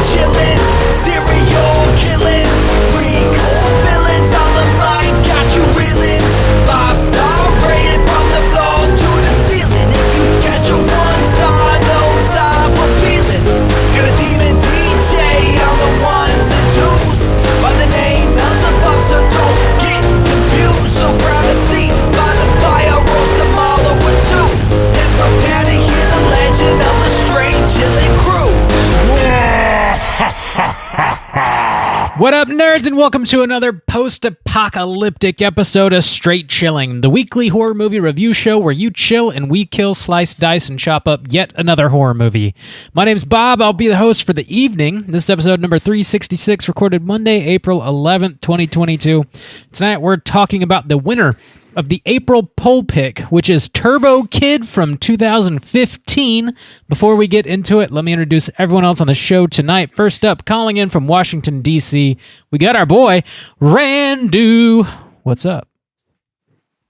chillin', serial killing, pre-core villains on the mic, got you reeling. 5-star rated from the floor to the ceiling. If you catch a 1-star, no time for feelings. Got a demon DJ on the ones and twos, by the name Beelzebub, so don't get confused. So grab a seat by the fire, roast them all over two, and prepare to hear the legend of the Straight Chillin' Crew. What up, nerds, and welcome to another post-apocalyptic episode of Straight Chilling, the weekly horror movie review show where you chill and we kill, slice, dice, and chop up yet another horror movie. My name's Bob. I'll be the host for the evening. This is episode number 366, recorded Monday, April 11th, 2022. Tonight, we're talking about the winner of the April poll pick, which is Turbo Kid from 2015. Before we get into it, let me introduce everyone else on the show tonight. First up, calling in from Washington, D.C., we got our boy, Randu. What's up?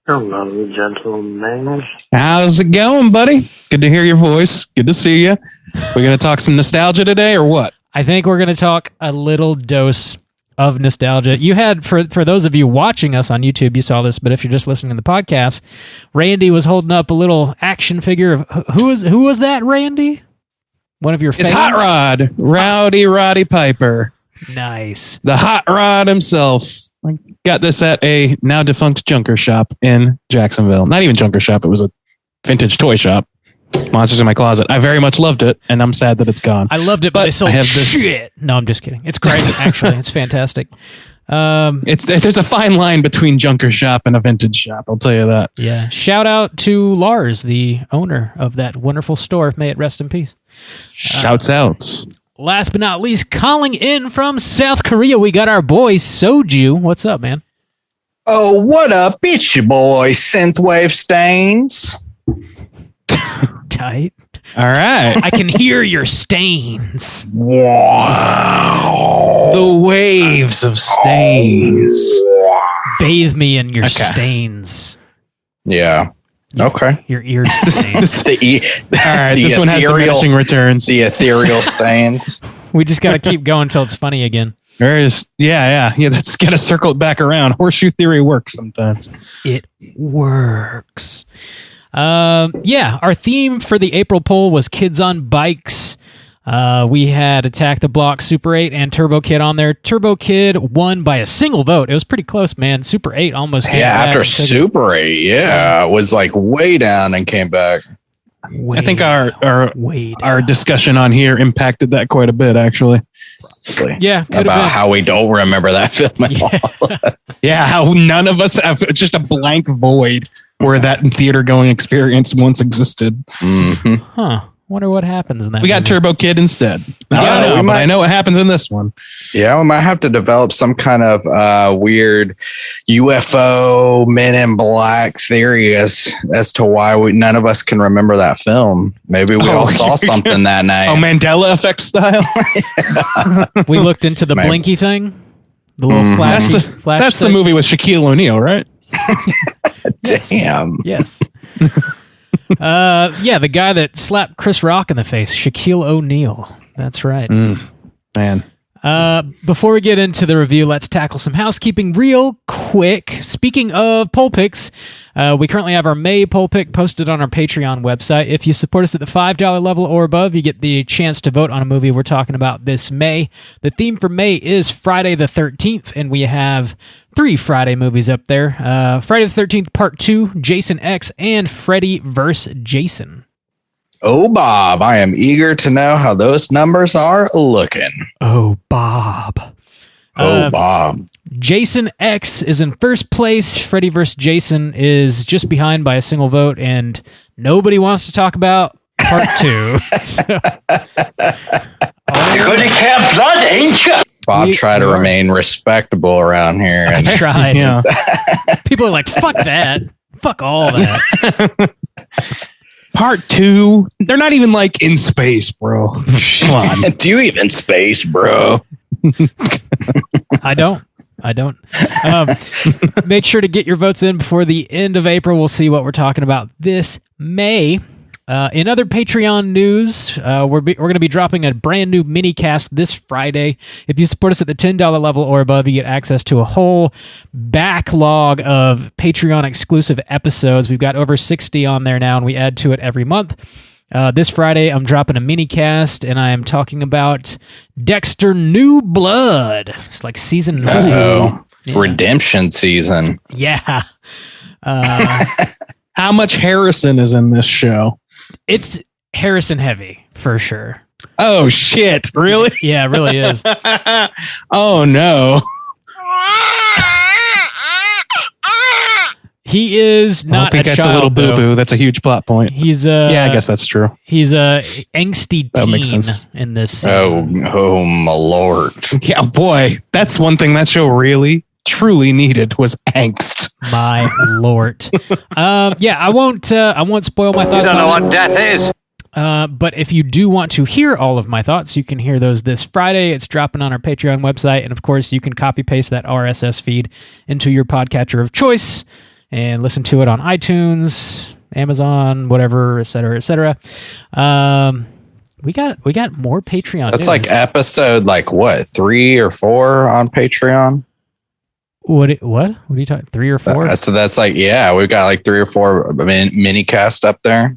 Hello, gentlemen. How's it going, buddy? It's good to hear your voice. Good to see you. We're going to talk some nostalgia today, or what? I think we're going to talk a little dose of nostalgia. You had, for those of you watching us on YouTube, you saw this, but if you're just listening to the podcast, Randy was holding up a little action figure of who was that, Randy? One of your favorites? It's Hot Rod, Rowdy Roddy Piper. Nice. The Hot Rod himself. I got this at a now defunct junker shop in Jacksonville. Not even junker shop, it was a vintage toy shop. Monsters in My Closet. I very much loved it, and I'm sad that it's gone. I loved it, but they sold shit. No, I'm just kidding. It's great, actually. It's fantastic. There's a fine line between junker shop and a vintage shop, I'll tell you that. Yeah. Shout out to Lars, the owner of that wonderful store. May it rest in peace. Shouts out. Last but not least, calling in from South Korea, we got our boy Soju. What's up, man? Oh, what up? It's your boy, Synthwave Stains. Tight. All right. I can hear your stains. Wow. The waves of stains. Bathe me in your stains. Yeah. Okay. Your ears stains. All right. This one has diminishing returns. The ethereal stains. We just got to keep going until it's funny again. Yeah. That's got to circle it back around. Horseshoe theory works sometimes. It works. Our theme for the April poll was kids on bikes. We had Attack the Block, Super 8, and Turbo Kid on there. Turbo Kid won by a single vote. It was pretty close, man. Super 8 almost came back. After Super 8, it was like way down and came back. I think our discussion on here impacted that quite a bit, actually. Yeah, about how we don't remember that film at all. Yeah, how none of us have just a blank void where that theater going experience once existed. Mm-hmm. Huh. Wonder what happens in that. We got Turbo Kid instead. I know what happens in this one. Yeah, we might have to develop some kind of weird UFO Men in Black theory as to why none of us can remember that film. Maybe we all saw something that night. Oh, Mandela effect style. We looked into the Blinky thing. The little flash. That's the movie with Shaquille O'Neal, right? Damn. Yes. The guy that slapped Chris Rock in the face, Shaquille O'Neal. That's right. Man. Before we get into the review, let's tackle some housekeeping real quick. Speaking of poll picks, we currently have our May poll pick posted on our Patreon website. If you support us at the $5 level or above, you get the chance to vote on a movie we're talking about this May. The theme for May is Friday the 13th, and we have 3 Friday movies up there. Friday the 13th, Part 2, Jason X, and Freddy vs. Jason. Oh, Bob, I am eager to know how those numbers are looking. Oh, Bob. Bob. Jason X is in first place. Freddy vs. Jason is just behind by a single vote, and nobody wants to talk about Part 2. You're gonna have blood, ain't you? Bob tried to remain respectable around here. I tried. Yeah. People are like, fuck that. Fuck all that. Part 2, they're not even like in space, bro. Come on. Do you even space, bro? I don't. Make sure to get your votes in before the end of April. We'll see what we're talking about this May. In other Patreon news, we're going to be dropping a brand new mini cast this Friday. If you support us at the $10 level or above, you get access to a whole backlog of Patreon exclusive episodes. We've got over 60 on there now, and we add to it every month. This Friday, I'm dropping a mini cast, and I am talking about Dexter New Blood. It's like season 9. Uh-oh. Yeah. Redemption season. Yeah. How much Harrison is in this show? It's Harrison heavy, for sure. Oh, shit. Really? Yeah, it really is. Oh, no. He is not I a think that's child, a little though. boo-boo. That's a huge plot point. He's yeah, I guess that's true. He's a angsty That teen makes sense. in this season. Oh, my lord. Yeah, boy. That's one thing that show really, truly needed was angst. My lord. Yeah, I won't spoil my thoughts on it. death is. But if you do want to hear all of my thoughts, you can hear those this Friday. It's dropping on our Patreon website. And of course, you can copy paste that RSS feed into your podcatcher of choice and listen to it on iTunes, Amazon, whatever, et cetera, et cetera. We got more Patreon. That's news. like episode, like what, 3 or 4 on Patreon? What are you talking? 3 or 4? So that's like, yeah, we've got like 3 or 4 mini cast up there.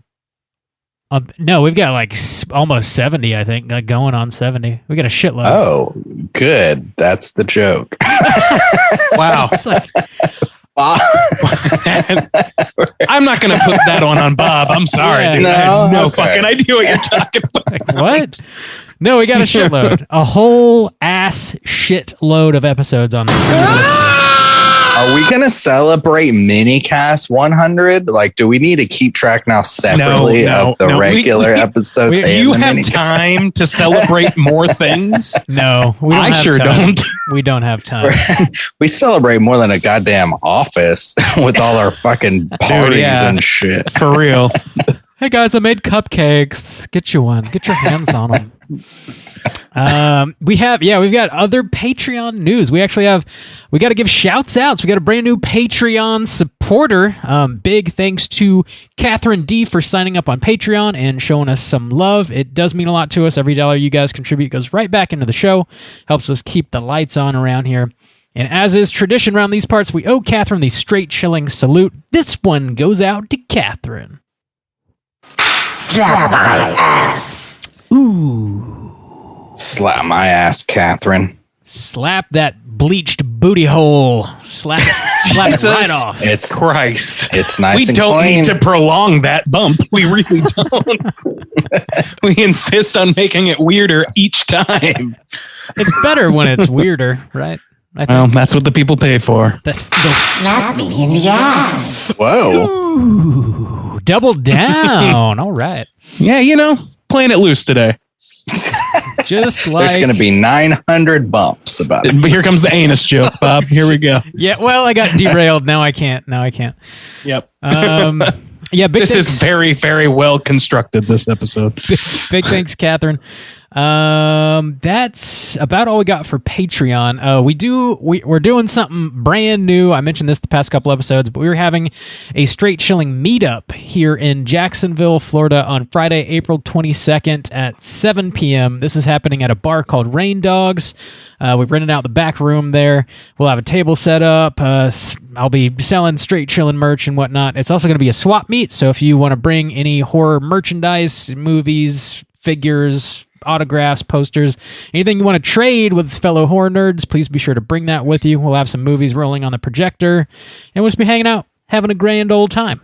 No, we've got like almost 70, I think, like going on 70. We got a shitload. Oh, good. That's the joke. Wow. It's like, I'm not going to put that on Bob. I'm sorry, Yeah. dude. I have no Okay. fucking idea what you're talking about. what? No, we got a shitload. A whole ass shitload of episodes on there. Are we going to celebrate minicast 100? Like, do we need to keep track now separately of the regular episodes? we- Do and you the have minicast? time to celebrate more things? No, we don't I have sure time. don't. We don't have time. We celebrate more than a goddamn office with all our fucking parties yeah. and shit. For real. Hey guys, I made cupcakes. Get you one. Get your hands on them. We've got other Patreon news. We got to give shouts outs. We got a brand new Patreon supporter. Big thanks to Catherine D for signing up on Patreon and showing us some love. It does mean a lot to us. Every dollar you guys contribute goes right back into the show. Helps us keep the lights on around here. And as is tradition around these parts, we owe Catherine the straight chilling salute. This one goes out to Catherine. Slap my ass. Ooh. Slap my ass, Catherine. Slap that bleached booty hole. Slap it right off. It's Christ. It's nice We and don't clean. need to prolong that bump. We really don't. We insist on making it weirder each time. It's better when it's weirder, right? I Well, think that's what the people pay for. Slap me in the ass. Whoa. Ooh, double down. All right. Yeah, playing it loose today. Just like There's going to be 900 bumps about it. But here comes the anus joke, Bob. Here we go. Yeah, well, I got derailed. Now I can't. Yep. Yeah, big This thanks. is very, very well constructed, this episode. Big thanks, Catherine. That's about all we got for Patreon. We're doing something brand new. I mentioned this the past couple episodes, but we were having a straight chilling meetup here in Jacksonville, Florida on Friday, April 22nd at 7 p.m. This is happening at a bar called Rain Dogs. We've rented out the back room there. We'll have a table set up. I'll be selling straight chilling merch and whatnot. It's also going to be a swap meet. So if you want to bring any horror merchandise, movies, figures, autographs, posters, anything you want to trade with fellow horror nerds, please be sure to bring that with you. We'll have some movies rolling on the projector, and we'll just be hanging out, having a grand old time.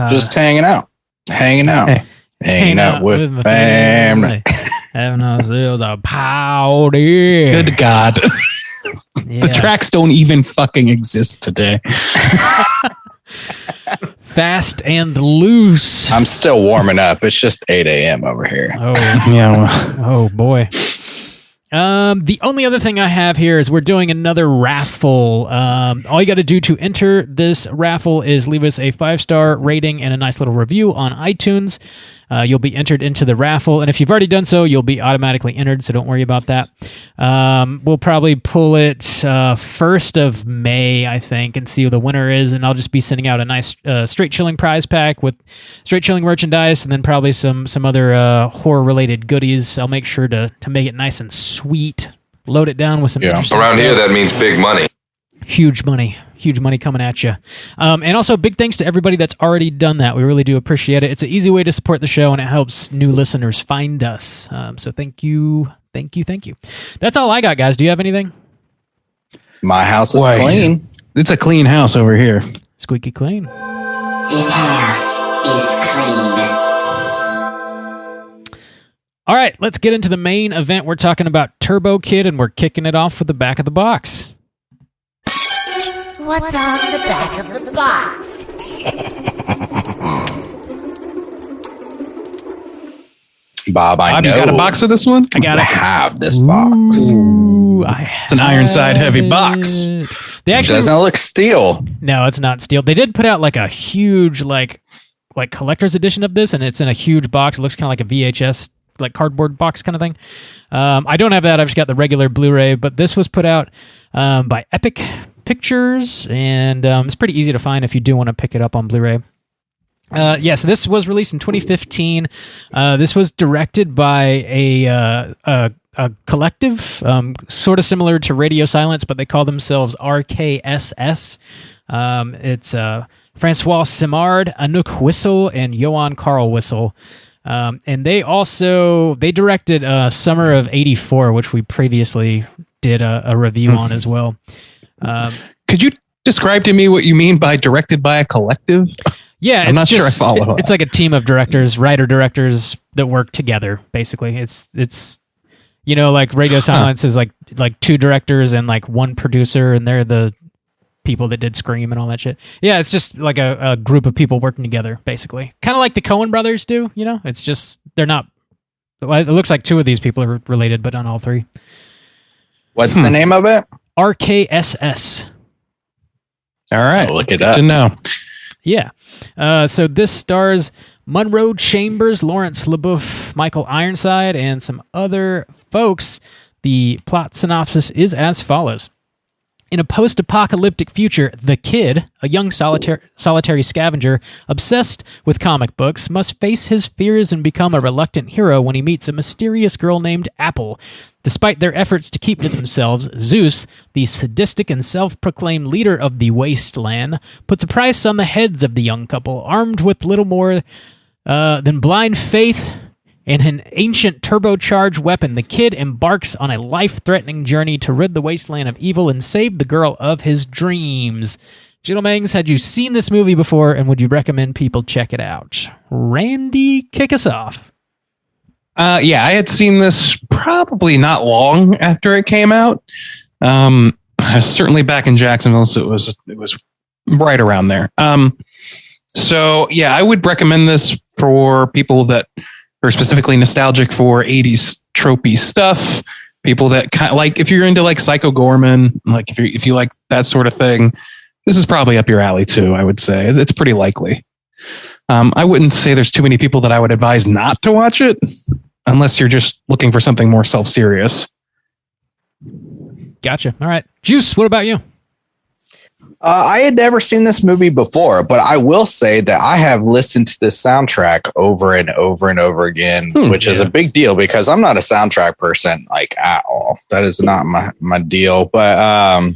Just hanging out. Hanging out. Hey. Hanging out with my family. Having ourselves a party. Good God. Yeah. The tracks don't even fucking exist today. Fast and loose. I'm still warming up. It's just 8 a.m. over here. Oh, Yeah. Well, oh boy. The only other thing I have here is we're doing another raffle. All you got to do to enter this raffle is leave us a 5-star rating and a nice little review on iTunes. you'll be entered into the raffle. And if you've already done so, you'll be automatically entered, so don't worry about that. We'll probably pull it 1st of May, I think, and see who the winner is. And I'll just be sending out a nice Straight Chilling prize pack with Straight Chilling merchandise, and then probably some other horror-related goodies. I'll make sure to make it nice and sweet. Load it down with some interesting Around stuff. here, that means big money. Huge money coming at you. And also big thanks to everybody that's already done that. We really do appreciate it. It's an easy way to support the show, and it helps new listeners find us. So thank you. That's all I got, guys. Do you have anything? My house is Boy, clean. It's a clean house over here. Squeaky clean. This house is clean. All right, let's get into the main event. We're talking about Turbo Kid, and we're kicking it off with the back of the box. What's on the back of the box? Bob, I Bob, know. you got a box of this one? I got I it. have this box. Ooh, It's an Ironside heavy box. They actually Doesn't look steel. No, it's not steel. They did put out like a huge like collector's edition of this, and it's in a huge box. It looks kind of like a VHS like cardboard box kind of thing. I don't have that. I've just got the regular Blu-ray, but this was put out by Epic Pictures, and it's pretty easy to find if you do want to pick it up on Blu-ray. So this was released in 2015. This was directed by a collective, sort of similar to Radio Silence, but they call themselves RKSS. It's Francois Simard, Anouk Wissel, and Johan Carl Wissel. And they directed Summer of '84, which we previously did a review on as well. Could you describe to me what you mean by directed by a collective? Yeah, I'm not sure I follow. It's like a team of directors, writer-directors that work together, basically. It's like Radio Silence is like two directors and like one producer, and they're the people that did Scream and all that shit. Yeah, it's just like a group of people working together, basically. Kind of like the Coen brothers do, It's just, they're not... Well, it looks like two of these people are related, but not all three. What's the name of it? RKSS. All right. I'll look it Good up. to know. Yeah. So this stars Monroe Chambers, Lawrence LaBeouf, Michael Ironside, and some other folks. The plot synopsis is as follows. In a post-apocalyptic future, the kid, a young solitary scavenger obsessed with comic books, must face his fears and become a reluctant hero when he meets a mysterious girl named Apple. Despite their efforts to keep to themselves, Zeus, the sadistic and self-proclaimed leader of the wasteland, puts a price on the heads of the young couple. Armed with little more than blind faith and an ancient turbocharged weapon, the kid embarks on a life-threatening journey to rid the wasteland of evil and save the girl of his dreams. Gentlemen, had you seen this movie before, and would you recommend people check it out? Randy, kick us off. Yeah, I had seen this probably not long after it came out. I was certainly back in Jacksonville, so it was right around there. So yeah, I would recommend this for people that are specifically nostalgic for 80s tropey stuff. People that kind of like, if you're into like Psycho Gorman, like if you like that sort of thing, this is probably up your alley too. I would say it's pretty likely. I wouldn't say there's too many people that I would advise not to watch it, unless you're just looking for something more self-serious. Gotcha. All right. Juice, what about you? I had never seen this movie before, but I will say that I have listened to this soundtrack over and over and over again, which is a big deal because I'm not a soundtrack person like at all. That is not my deal. But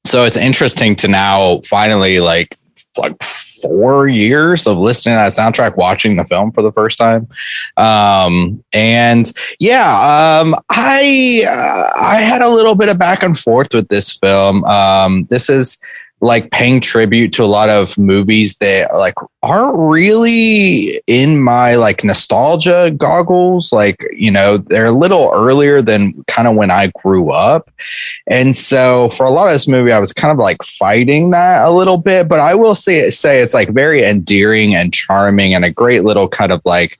so it's interesting to now finally like 4 years of listening to that soundtrack, watching the film for the first time. I had a little bit of back and forth with this film. This is like paying tribute to a lot of movies that like aren't really in my like nostalgia goggles. Like, they're a little earlier than kind of when I grew up. And so for a lot of this movie, I was kind of like fighting that a little bit, but I will say it's like very endearing and charming and a great little kind of like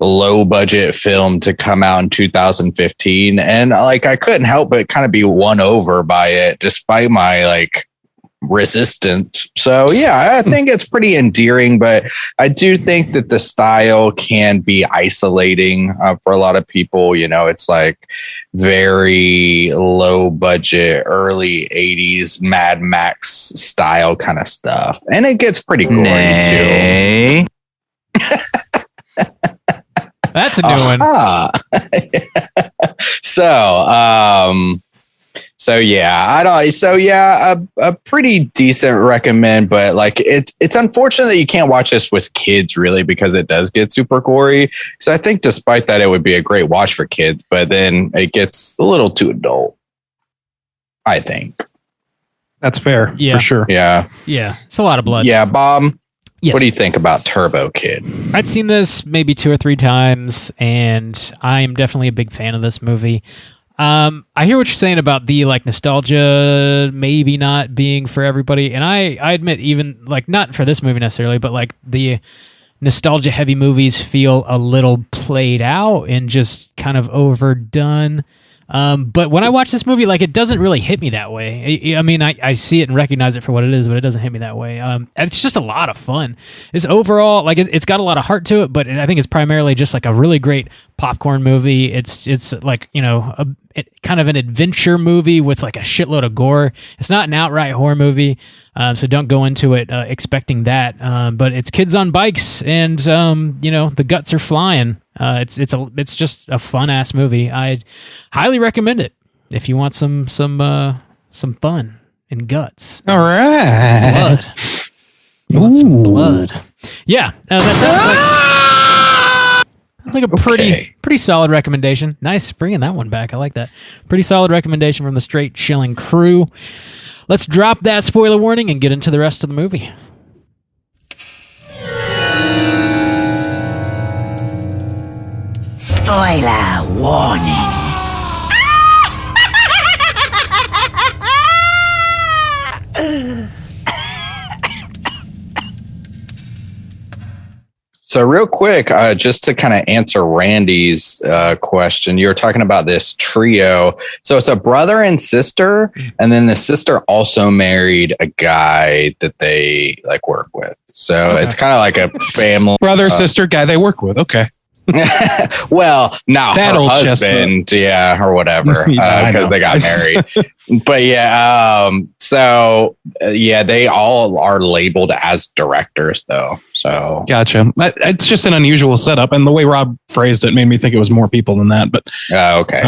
low budget film to come out in 2015. And like, I couldn't help but kind of be won over by it, despite my resistant. So yeah, I think it's pretty endearing, but I do think that the style can be isolating for a lot of people. You know, it's like very low budget, early 80s Mad Max style kind of stuff. And it gets pretty gory too. That's a new one. So a pretty decent recommend, but like it's unfortunate that you can't watch this with kids really, because it does get super gory. So I think despite that, it would be a great watch for kids, but then it gets a little too adult, I think. That's fair. Yeah. For sure. Yeah. Yeah. It's a lot of blood. Yeah. Bob, Yes. what do you think about Turbo Kid? I'd seen this maybe 2 or 3 times, and I am definitely a big fan of this movie. I hear what you're saying about the like nostalgia maybe not being for everybody, and I admit, even like not for this movie necessarily, but like the nostalgia heavy movies feel a little played out and just kind of overdone. But when I watch this movie, like, it doesn't really hit me that way. I mean, I see it and recognize it for what it is, but it doesn't hit me that way. It's just a lot of fun. It's overall, like, it's got a lot of heart to it, but I think it's primarily just like a really great popcorn movie. It's like, you know, kind of an adventure movie with like a shitload of gore. It's not an outright horror movie, so don't go into it expecting that. But it's kids on bikes, and you know, the guts are flying. It's just a fun ass movie. I'd highly recommend it if you want some fun and guts. All right. Blood. You want some blood. Yeah, that sounds like a pretty solid recommendation. Nice bringing that one back. I like that. Pretty solid recommendation from the Straight Chilling crew. Let's drop that spoiler warning and get into the rest of the movie. Spoiler warning. So real quick, just to kind of answer Randy's question, you were talking about this trio. So it's a brother and sister, and then the sister also married a guy that they like work with. So it's kind of like a family Brother, sister, guy they work with. Okay. Well, no, That her old husband, yeah, or whatever, Yeah, because they got married. But yeah, they all are labeled as directors, though. So Gotcha. It's just an unusual setup, and the way Rob phrased it made me think it was more people than that. But okay,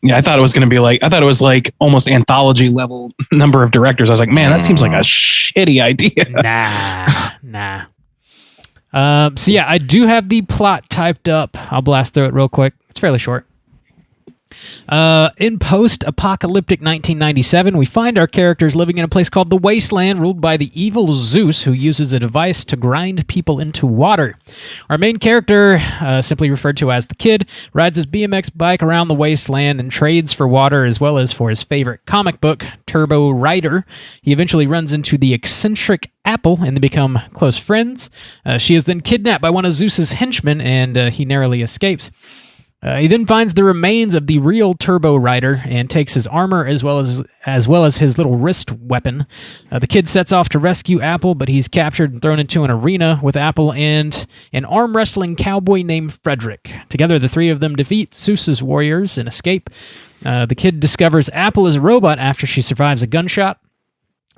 yeah, I thought it was going to be like, I thought it was like almost anthology level number of directors. I was like, man, that seems like a shitty idea. Nah. So yeah, I do have the plot typed up. I'll blast through it real quick. It's fairly short. In post-apocalyptic 1997, we find our characters living in a place called the Wasteland, ruled by the evil Zeus, who uses a device to grind people into water. Our main character, simply referred to as the Kid, rides his BMX bike around the Wasteland and trades for water as well as for his favorite comic book, Turbo Rider. He eventually runs into the eccentric Apple, and they become close friends. She is then kidnapped by one of Zeus's henchmen, and he narrowly escapes. He then finds the remains of the real Turbo Rider and takes his armor as well as his little wrist weapon. The Kid sets off to rescue Apple, but he's captured and thrown into an arena with Apple and an arm wrestling cowboy named Frederick. Together, the three of them defeat Zeus's warriors and escape. The Kid discovers Apple is a robot after she survives a gunshot.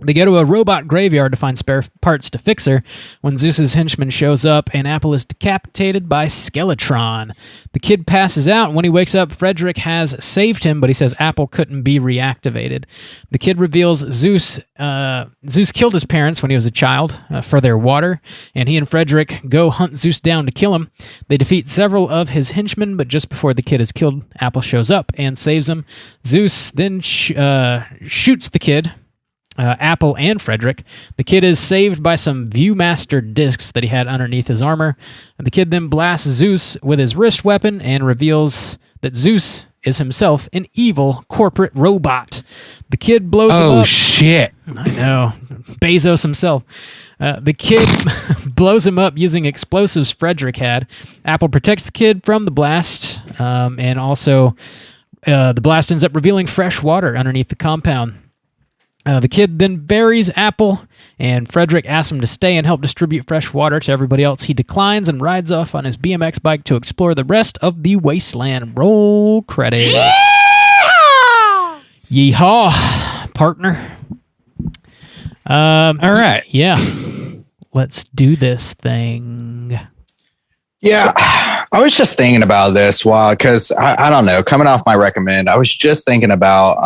They go to a robot graveyard to find spare parts to fix her when Zeus's henchman shows up and Apple is decapitated by Skeletron. The Kid passes out. When he wakes up, Frederick has saved him, but he says Apple couldn't be reactivated. The Kid reveals Zeus killed his parents when he was a child for their water, and he and Frederick go hunt Zeus down to kill him. They defeat several of his henchmen, but just before the Kid is killed, Apple shows up and saves him. Zeus then shoots the Kid, Apple and Frederick. The Kid is saved by some Viewmaster discs that he had underneath his armor. The Kid then blasts Zeus with his wrist weapon and reveals that Zeus is himself an evil corporate robot. The Kid blows him up. Oh, shit. I know. Bezos himself. The Kid blows him up using explosives Frederick had. Apple protects the Kid from the blast, and also the blast ends up revealing fresh water underneath the compound. The kid then buries Apple, and Frederick asks him to stay and help distribute fresh water to everybody else. He declines and rides off on his BMX bike to explore the rest of the wasteland. Roll credits. Yeehaw, partner. All right. Yeah. Let's do this thing. Yeah, I was just thinking about this because I don't know, coming off my recommend, I was just thinking about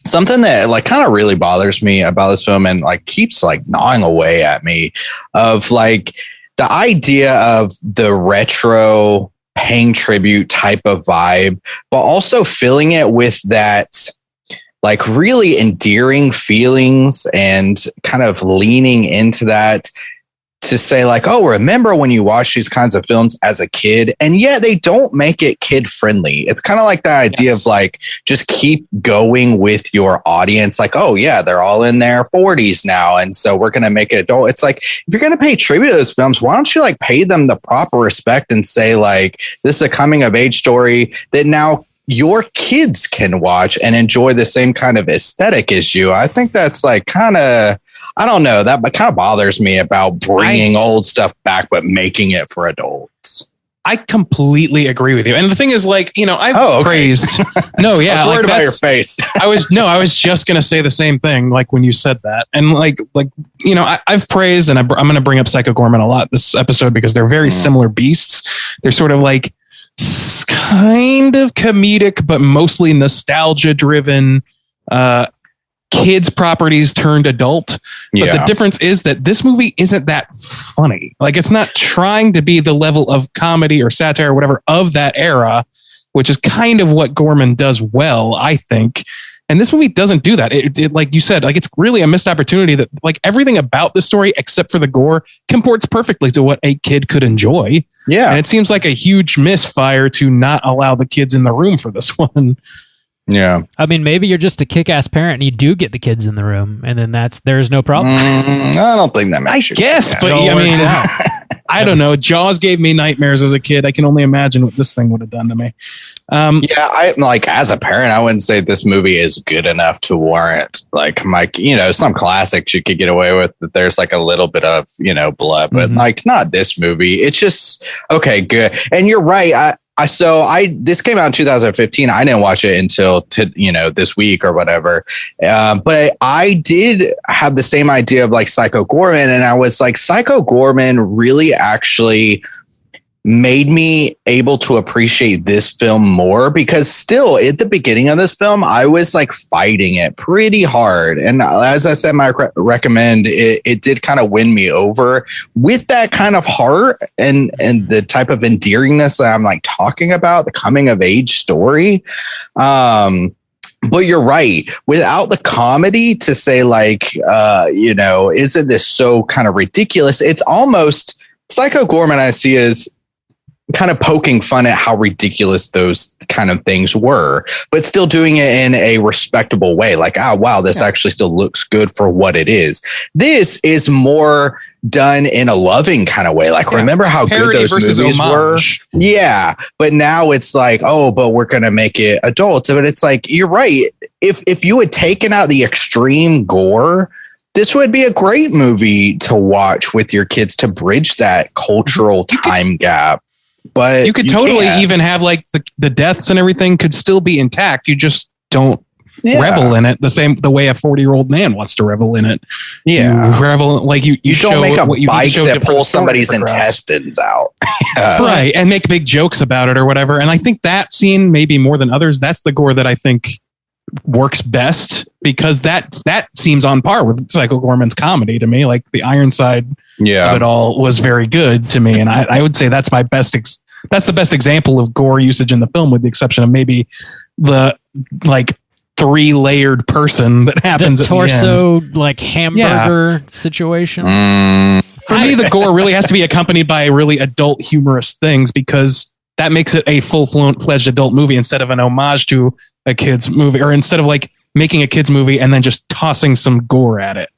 something that like kind of really bothers me about this film and like keeps like gnawing away at me of like the idea of the retro paying tribute type of vibe, but also filling it with that like really endearing feelings and kind of leaning into that to say like, oh, remember when you watch these kinds of films as a kid, and yet they don't make it kid friendly. It's kind of like the idea of like, just keep going with your audience. Like, oh yeah, they're all in their 40s now. And so we're going to make it adult. It's like, if you're going to pay tribute to those films, why don't you like pay them the proper respect and say like, this is a coming of age story that now your kids can watch and enjoy the same kind of aesthetic as you. I think that's like kind of, I don't know, that kind of bothers me about bringing old stuff back, but making it for adults. I completely agree with you. And the thing is like, you know, I've praised. No, yeah. I was worried like about your face. I was just going to say the same thing. Like when you said that and like, you know, I've praised and I'm going to bring up Psycho Gorman a lot this episode because they're very similar beasts. They're sort of like kind of comedic, but mostly nostalgia driven, kids properties turned adult. But the difference is that this movie isn't that funny. Like it's not trying to be the level of comedy or satire or whatever of that era, which is kind of what Gorman does well, I think. And this movie doesn't do that. It like you said, like it's really a missed opportunity that like everything about the story except for the gore comports perfectly to what a kid could enjoy. Yeah. And it seems like a huge misfire to not allow the kids in the room for this one. Yeah. I mean, maybe you're just a kick-ass parent and you do get the kids in the room and then there's no problem. I don't think that makes sense. Yes, but I mean, I don't know. Jaws gave me nightmares as a kid. I can only imagine what this thing would have done to me. I like as a parent, I wouldn't say this movie is good enough to warrant like you know, some classics you could get away with that there's like a little bit of, you know, blood, but like not this movie. It's just okay, good. And you're right. This came out in 2015. I didn't watch it until this week or whatever. But I did have the same idea of like Psycho Gorman, and I was like, Psycho Gorman really actually made me able to appreciate this film more, because still at the beginning of this film, I was like fighting it pretty hard. And as I said, my recommend, it did kind of win me over with that kind of heart and the type of endearingness that I'm like talking about, the coming of age story. But you're right. Without the comedy to say like, isn't this so kind of ridiculous? It's almost Psycho Gorman I see as kind of poking fun at how ridiculous those kind of things were, but still doing it in a respectable way. Like, oh, wow, this actually still looks good for what it is. This is more done in a loving kind of way. Like, remember how good those movies were? Yeah. But now it's like, oh, but we're going to make it adults. But it's like, you're right. If you had taken out the extreme gore, this would be a great movie to watch with your kids to bridge that cultural time gap. But you could totally even have like the deaths and everything could still be intact. You just don't revel in it the way a 40-year-old man wants to revel in it. Yeah. You revel like you don't make a bike that pulls somebody's intestines out. Right. And make big jokes about it or whatever. And I think that scene, maybe more than others, that's the gore that I think works best, because that seems on par with Psycho Gorman's comedy to me. Like the Ironside of it all was very good to me, and I would say that's my best. That's the best example of gore usage in the film, with the exception of maybe the like 3-layered person that happens the at torso, the end. Like hamburger situation. For me, the gore really has to be accompanied by really adult humorous things, because that makes it a full-fledged adult movie instead of an homage to a kid's movie, or instead of like making a kid's movie and then just tossing some gore at it.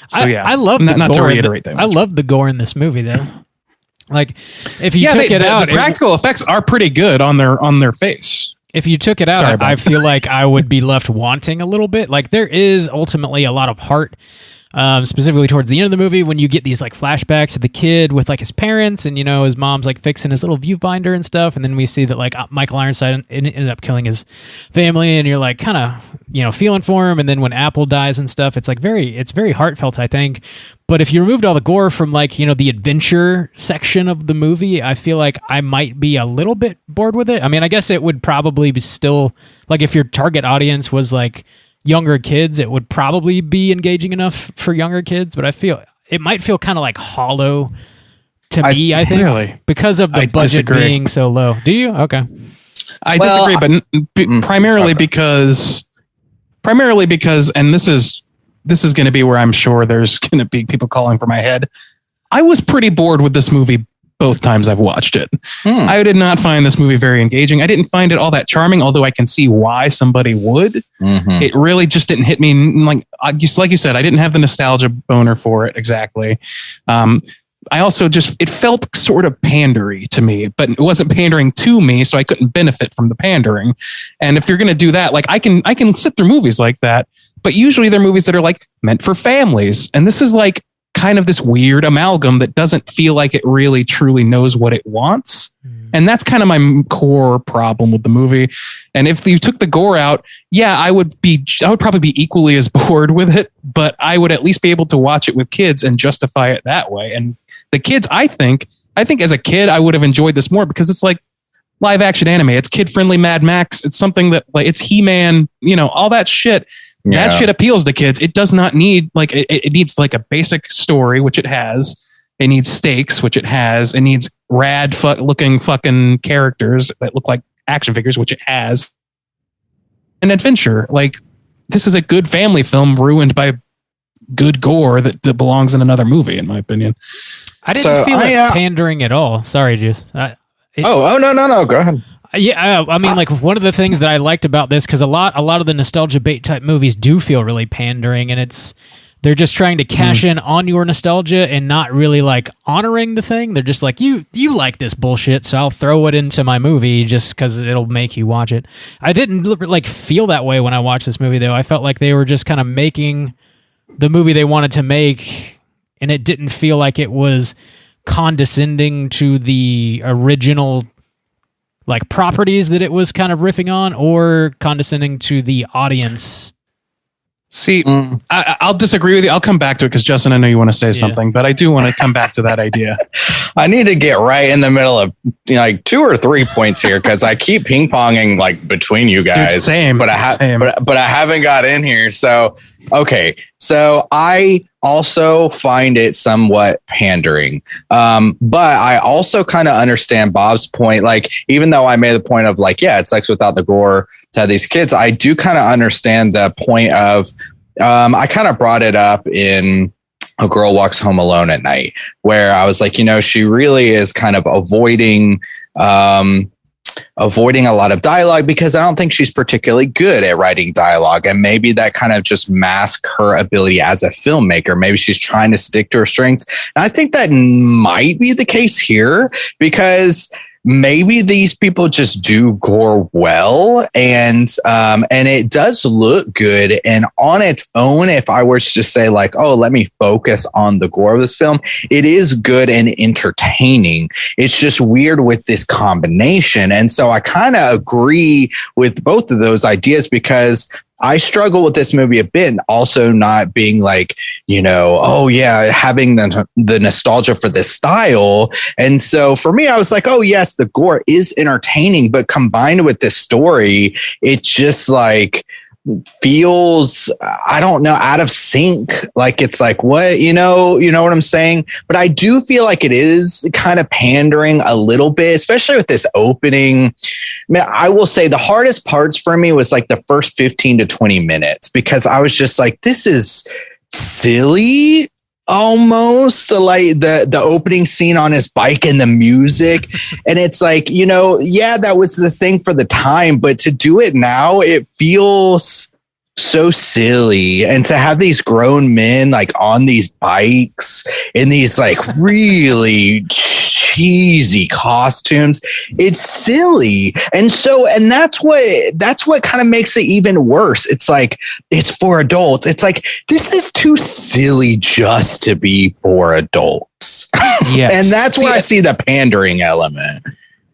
So I love not to reiterate that. I love the gore in this movie though. Like if you took it out, the practical effects are pretty good on their face. if you took it out, Sorry, Bob. I feel like I would be left wanting a little bit. Like there is ultimately a lot of heart, specifically towards the end of the movie when you get these like flashbacks of the kid with like his parents and, you know, his mom's like fixing his little viewfinder and stuff. And then we see that like Michael Ironside ended up killing his family and you're like kind of, you know, feeling for him. And then when Apple dies and stuff, it's like it's very heartfelt, I think. But if you removed all the gore from like, you know, the adventure section of the movie, I feel like I might be a little bit bored with it. I mean, I guess it would probably be still like if your target audience was like younger kids, it would probably be engaging enough for younger kids, but I feel it might feel kind of like hollow to me, I think, really? Because of the I budget disagree. being so low. Do you? Okay. I Well, disagree, but primarily because, and this is going to be where I'm sure there's going to be people calling for my head. I was pretty bored with this movie both times I've watched it. I did not find this movie very engaging. I didn't find it all that charming, although I can see why somebody would. It really just didn't hit me like you said. I didn't have the nostalgia boner for it exactly. I also it felt sort of pandery to me, but it wasn't pandering to me, so I couldn't benefit from the pandering. And if you're going to do that, like I can sit through movies like that, but usually they're movies that are like meant for families, and this is like kind of this weird amalgam that doesn't feel like it really truly knows what it wants. And that's kind of my core problem with the movie. And if you took the gore out, yeah, I would probably be equally as bored with it, but I would at least be able to watch it with kids and justify it that way. And the kids, I think as a kid, I would have enjoyed this more because it's like live action anime. It's kid friendly Mad Max. It's something that like it's He-Man, you know, all that shit. Yeah. That shit appeals to kids. It does not need like it needs like a basic story, which it has. It needs stakes, which it has. It needs rad looking fucking characters that look like action figures, which it has. An adventure. Like this is a good family film ruined by good gore that belongs in another movie, in my opinion. I didn't feel it pandering at all. Sorry, Juice. No. Go ahead. Yeah, I mean, like one of the things that I liked about this, because a lot of the nostalgia bait type movies do feel really pandering, and they're just trying to cash in on your nostalgia and not really like honoring the thing. They're just like, you like this bullshit, so I'll throw it into my movie just because it'll make you watch it. I didn't like feel that way when I watched this movie, though. I felt like they were just kind of making the movie they wanted to make, and it didn't feel like it was condescending to the original like properties that it was kind of riffing on, or condescending to the audience. See, I'll disagree with you. I'll come back to it because Justin, I know you want to say something, but I do want to come back to that idea. I need to get right in the middle of like 2 or 3 points here because I keep ping ponging like between you guys. Dude, same, but I haven't got in here. So okay, so I also find it somewhat pandering, but I also kind of understand Bob's point. Like, even though I made the point of like, yeah, it's sex without the gore to have these kids, I do kind of understand the point of. I kind of brought it up in A Girl Walks Home Alone at Night, where I was like, you know, she really is kind of avoiding a lot of dialogue because I don't think she's particularly good at writing dialogue. And maybe that kind of just masks her ability as a filmmaker. Maybe she's trying to stick to her strengths. And I think that might be the case here because maybe these people just do gore well, and it does look good. And on its own, if I were to just say like, oh, let me focus on the gore of this film, it is good and entertaining. It's just weird with this combination. And so I kind of agree with both of those ideas because I struggle with this movie a bit, also not being like, you know, oh yeah, having the nostalgia for this style. And so for me, I was like, oh yes, the gore is entertaining, but combined with this story, it just like feels, I don't know, out of sync. Like it's like, what, you know what I'm saying? But I do feel like it is kind of pandering a little bit, especially with this opening. Man, I will say the hardest parts for me was like the first 15 to 20 minutes, because I was just like, this is silly. Almost like the opening scene on his bike and the music. And it's like, you know, yeah, that was the thing for the time, but to do it now, it feels so silly, and to have these grown men like on these bikes in these like really cheesy costumes, it's silly. And that's what kind of makes it even worse. It's like, it's for adults. It's like, this is too silly just to be for adults. Yes. And that's where I see the pandering element.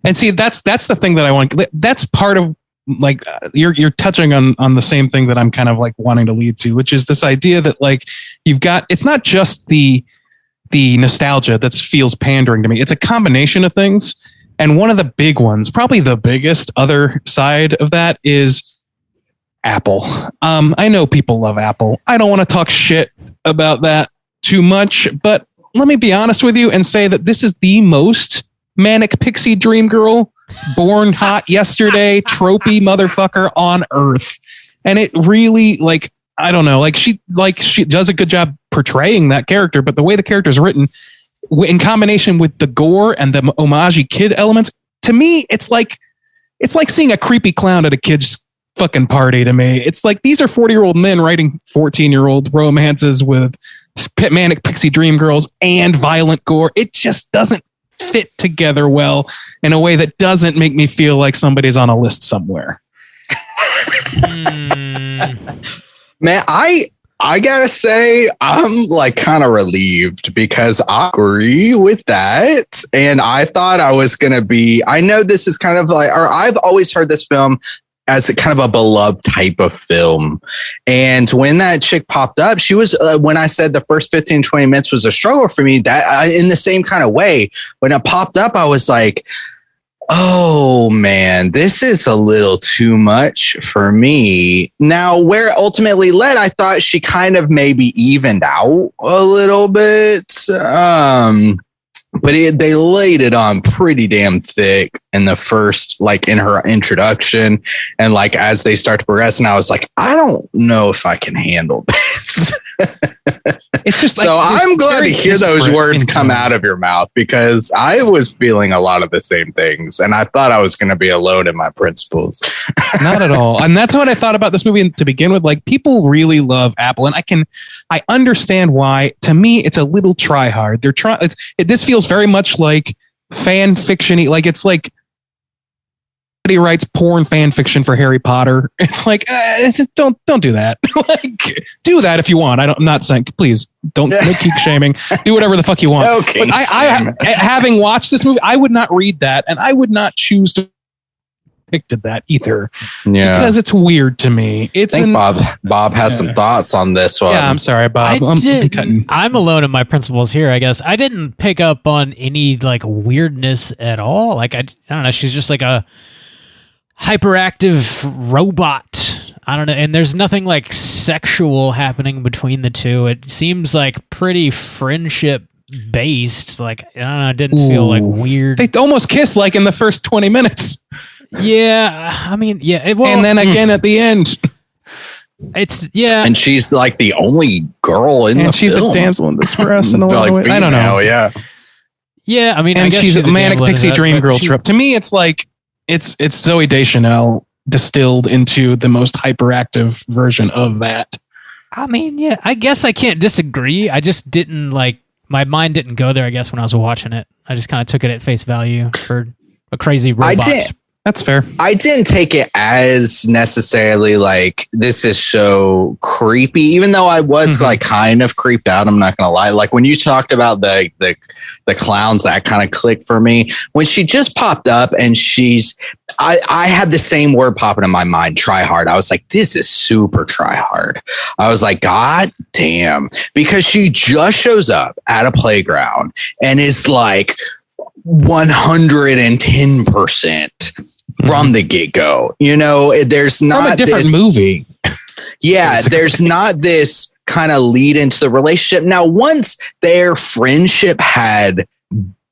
And see, that's the thing that I want. That's part of, like, you're touching on the same thing that I'm kind of like wanting to lead to, which is this idea that like you've got, it's not just the nostalgia that feels pandering to me. It's a combination of things. And one of the big ones, probably the biggest other side of that, is Apple. I know people love Apple. I don't want to talk shit about that too much, but let me be honest with you and say that this is the most manic pixie dream girl, born hot yesterday, tropey motherfucker on earth. And it really, like, I don't know, she does a good job portraying that character, but the way the character is written in combination with the gore and the homage kid elements, to me, it's like seeing a creepy clown at a kid's fucking party to me. It's like, these are 40-year-old men writing 14-year-old romances with manic pixie dream girls and violent gore. It just doesn't fit together well in a way that doesn't make me feel like somebody's on a list somewhere. Man, I gotta say, I'm like kind of relieved because I agree with that. And I thought I was going to be, I know this is kind of like, or I've always heard this film as a kind of a beloved type of film. And when that chick popped up, she was, when I said the first 15, 20 minutes was a struggle for me, that in the same kind of way, when it popped up, I was like, oh man, this is a little too much for me. Now, where it ultimately led, I thought she kind of maybe evened out a little bit. But they laid it on pretty damn thick in the first, like in her introduction. And like, as they start to progress, and I was like, I don't know if I can handle this. It's just like, so I'm glad to hear those words come out of your mouth, because I was feeling a lot of the same things. And I thought I was going to be alone in my principles. Not at all. And that's what I thought about this movie to begin with. Like, people really love Apple, and I understand why. To me, it's a little try hard. They're trying. This feels very much like fan fiction-y. Like, it's like somebody writes porn fan fiction for Harry Potter. It's like, don't do that. Like, do that if you want. I'm not saying, please don't keep shaming. Do whatever the fuck you want. Okay, but I having watched this movie, I would not read that, and I would not choose to depicted that either. Yeah, because it's weird to me. I think Bob has some thoughts on this one. Yeah, I'm sorry, Bob. I'm alone in my principles here, I guess. I didn't pick up on any like weirdness at all. Like, I don't know, she's just like a hyperactive robot. I don't know, and there's nothing like sexual happening between the two. It seems like pretty friendship based. Like, I don't know, it didn't feel like weird. They almost kiss like in the first 20 minutes. Yeah, I mean, yeah. And then again at the end. And she's like the only girl in the film. And she's a damsel in distress in a lot of ways. I don't know. Yeah. Yeah, I mean, and I guess she's a manic pixie dream girl she... trip. To me, it's like it's Zooey Deschanel distilled into the most hyperactive version of that. I mean, yeah, I guess I can't disagree. I just didn't my mind didn't go there, I guess, when I was watching it. I just kind of took it at face value for a crazy robot. That's fair. I didn't take it as necessarily like, this is so creepy, even though I was like kind of creeped out. I'm not going to lie. Like, when you talked about the clowns, that kind of clicked for me. When she just popped up and I had the same word popping in my mind, try hard. I was like, this is super try hard. I was like, God damn, because she just shows up at a playground and is like 110% from the get-go. You know, there's not from a different movie. Yeah, there's not this kind of lead into the relationship. Now, once their friendship had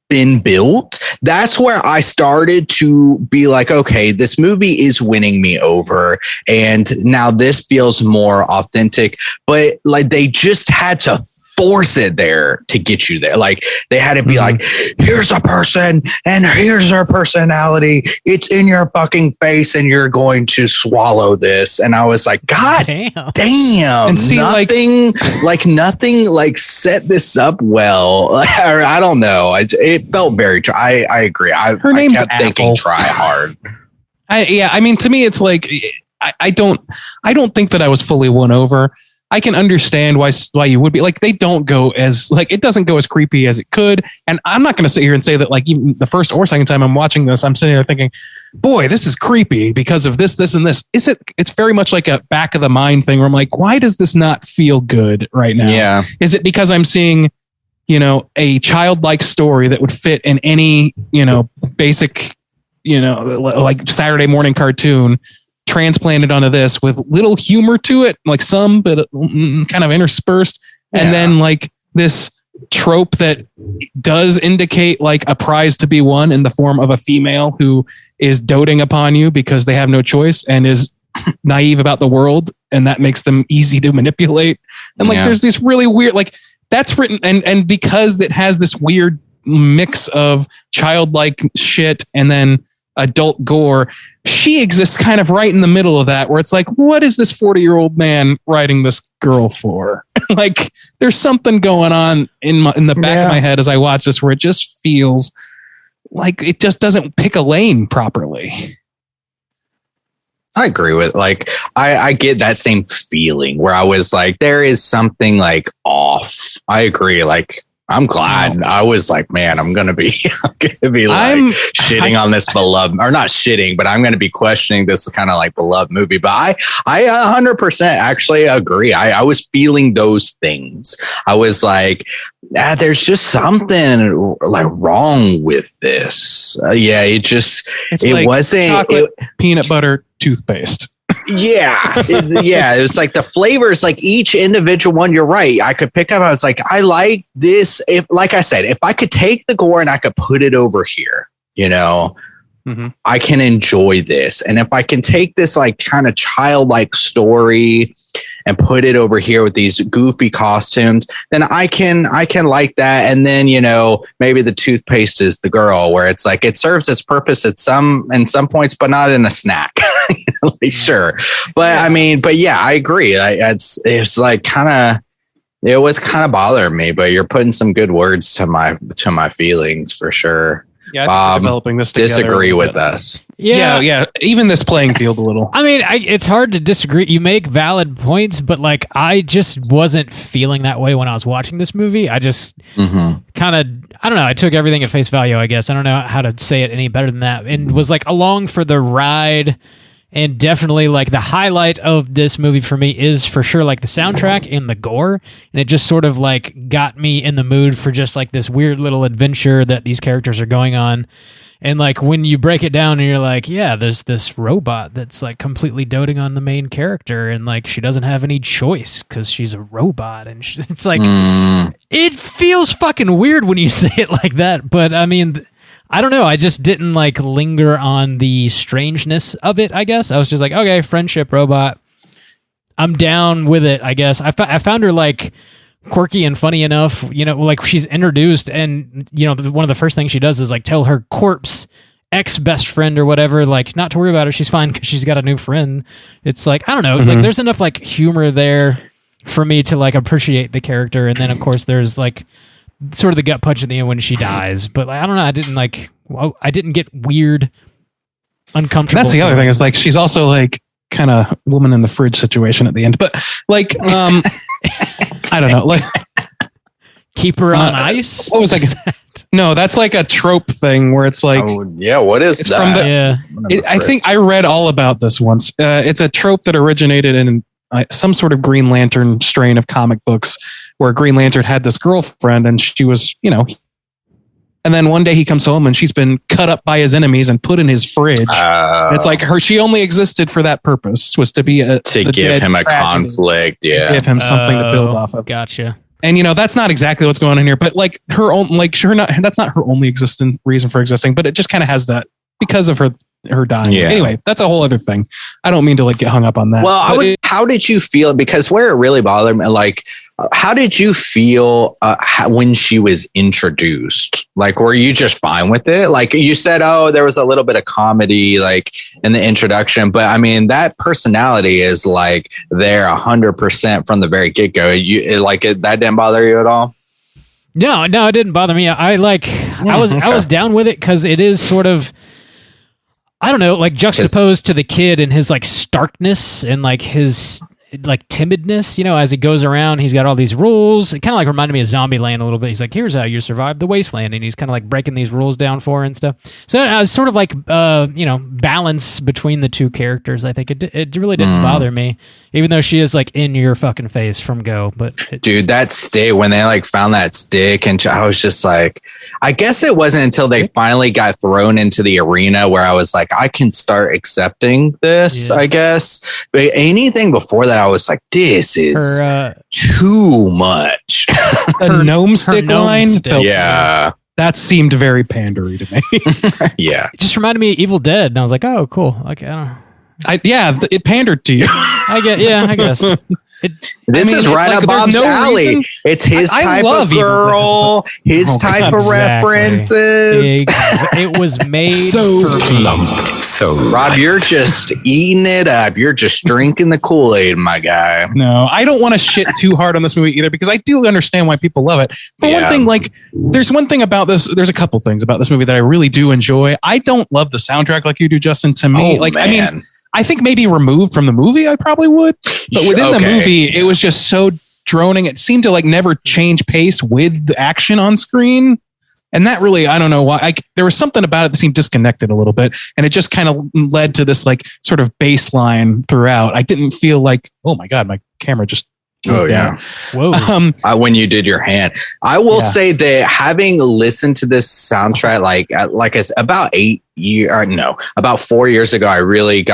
been built, that's where I started to be like, okay, this movie is winning me over, and now this feels more authentic. But like, they just had to force it there to get you there. Like they had to be like, here's a person and here's her personality. It's in your fucking face and you're going to swallow this. And I was like, God damn. And see, nothing set this up well. I don't know. It felt very, I agree. Her name's kept Apple. Thinking try hard. I mean, to me, it's like, I don't think that I was fully won over. I can understand why you would be like, they don't go as like, it doesn't go as creepy as it could. And I'm not going to sit here and say that like even the first or second time I'm watching this, I'm sitting there thinking, boy, this is creepy because of this, and this. It's very much like a back of the mind thing where I'm like, why does this not feel good right now? Yeah. Is it because I'm seeing, a childlike story that would fit in any, basic, like Saturday morning cartoon transplanted onto this with little humor to it, like some, but kind of interspersed. And then like this trope that does indicate like a prize to be won in the form of a female who is doting upon you because they have no choice and is naive about the world. And that makes them easy to manipulate. And like, there's this really weird, like that's written. And because it has this weird mix of childlike shit and then adult gore, she exists kind of right in the middle of that, where it's like, what is this 40-year-old man writing this girl for? Like, there's something going on in the back of my head as I watch this, where it just feels like it just doesn't pick a lane properly. I agree with like I get that same feeling where I was like, there is something like off. I agree. Like I'm glad. I was like, man, I'm gonna be shitting on this beloved, or not shitting, but I'm gonna be questioning this kind of like beloved movie. But I 100% actually agree. I was feeling those things. I was like, there's just something like wrong with this. It wasn't peanut butter toothpaste. It was like the flavors, like each individual one. You're right. I could pick up. I was like, I like this. If, like I said, if I could take the gore and I could put it over here, I can enjoy this. And if I can take this like kind of childlike story and put it over here with these goofy costumes, then I can like that. And then, maybe the toothpaste is the girl, where it's like, it serves its purpose in some points, but not in a snack. Sure. But I agree. It's like it was kind of bothering me, but you're putting some good words to my feelings for sure. Yeah, Bob, developing this disagree with us. Yeah. Even this playing field a little. I mean, it's hard to disagree. You make valid points, but like I just wasn't feeling that way when I was watching this movie. I just kind of, I don't know. I took everything at face value, I guess. I don't know how to say it any better than that. And was like along for the ride. And definitely like the highlight of this movie for me is for sure like the soundtrack and the gore. And it just sort of like got me in the mood for just like this weird little adventure that these characters are going on. And like when you break it down and you're like, yeah, there's this robot that's like completely doting on the main character, and like she doesn't have any choice because she's a robot. And it's like, it feels fucking weird when you say it like that. But I mean, I don't know. I just didn't like linger on the strangeness of it, I guess. I was just like, okay, friendship robot. I'm down with it, I guess. I found her like quirky and funny enough, like she's introduced and, one of the first things she does is like tell her corpse ex-best friend or whatever, like not to worry about her. She's fine because she's got a new friend. It's like, I don't know. Like there's enough like humor there for me to like appreciate the character. And then of course there's like sort of the gut punch at the end when she dies, but like, I don't know. I didn't get weird, uncomfortable. That's the other thing. Is like she's also like kind of woman in the fridge situation at the end, but like I don't know, like keep her on ice. What was like? No, that's like a trope thing where it's like, what is that? I think I read all about this once. It's a trope that originated in some sort of Green Lantern strain of comic books, where Green Lantern had this girlfriend and she was, and then one day he comes home and she's been cut up by his enemies and put in his fridge. It's like she only existed for that purpose, was to be to give him a conflict. Yeah. Give him something to build off of. Gotcha. And that's not exactly what's going on here, but like her own, like that's not her only reason for existing, but it just kind of has that because of her her dying. Yeah. Anyway, that's a whole other thing. I don't mean to like get hung up on that. Well, how did you feel? Because where it really bothered me, like, how did you feel when she was introduced? Like, were you just fine with it? Like you said, oh, there was a little bit of comedy like in the introduction, but I mean, that personality is like there 100% from the very get go. That didn't bother you at all? No, it didn't bother me. I was down with it because it is sort of, I don't know, like juxtaposed to the kid and his like starkness and like his like timidness, you know, as he goes around, he's got all these rules. It kind of like reminded me of Zombieland a little bit. He's like, here's how you survive the wasteland. And he's kind of like breaking these rules down for her and stuff. So I was sort of like, balance between the two characters. I think it really didn't bother me, even though she is like in your fucking face from go. But dude, that stick, when they like found that stick, and I was just like, I guess it wasn't until they finally got thrown into the arena where I was like, I can start accepting this, I guess. But anything before that, I was like, this is too much. The gnome stick line? Yeah. That seemed very pandery to me. Yeah. It just reminded me of Evil Dead. And I was like, oh, cool. Like, I don't know. It pandered to you. I guess. This is right up Bob's alley. Reason. It's his type of girl, his type of references. It was made so for plump, so Rob, you're just eating it up. You're just drinking the Kool-Aid, my guy. No, I don't want to shit too hard on this movie either, because I do understand why people love it. For one thing, like, there's one thing about this. There's a couple things about this movie that I really do enjoy. I don't love the soundtrack like you do, Justin. To me, I mean, I think maybe removed from the movie, I probably would. But within the movie, it was just so droning. It seemed to like never change pace with the action on screen. And that really, I don't know why. There was something about it that seemed disconnected a little bit. And it just kind of led to this like sort of baseline throughout. I didn't feel like, oh my God, my camera just. Oh yeah. Whoa. When you did your hand, I will say that having listened to this soundtrack, like it's about 4 years ago, I really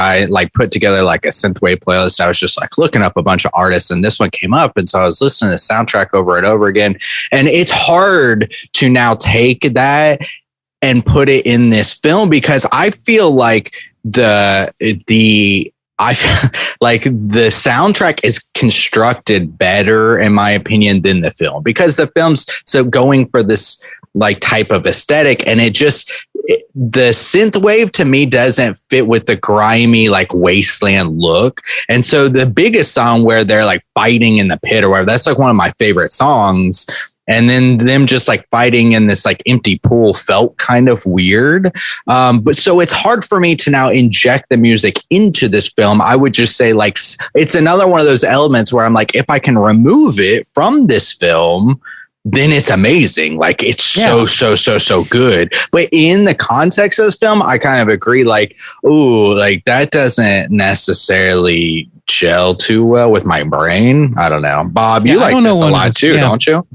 put together like a synthwave playlist. I was just like looking up a bunch of artists, and this one came up. And so I was listening to the soundtrack over and over again. And it's hard to now take that and put it in this film, because I feel like I feel like the soundtrack is constructed better, in my opinion, than the film, because the film's so going for this like type of aesthetic, and the synthwave to me doesn't fit with the grimy like wasteland look. And so the biggest song where they're like fighting in the pit or whatever, that's like one of my favorite songs. And then them just like fighting in this like empty pool felt kind of weird. But so it's hard for me to now inject the music into this film. I would just say like, it's another one of those elements where I'm like, if I can remove it from this film, then it's amazing. Like it's so good. But in the context of this film, I kind of agree. Like, ooh, like that doesn't necessarily gel too well with my brain. I don't know. Bob, you like this a lot too, don't you?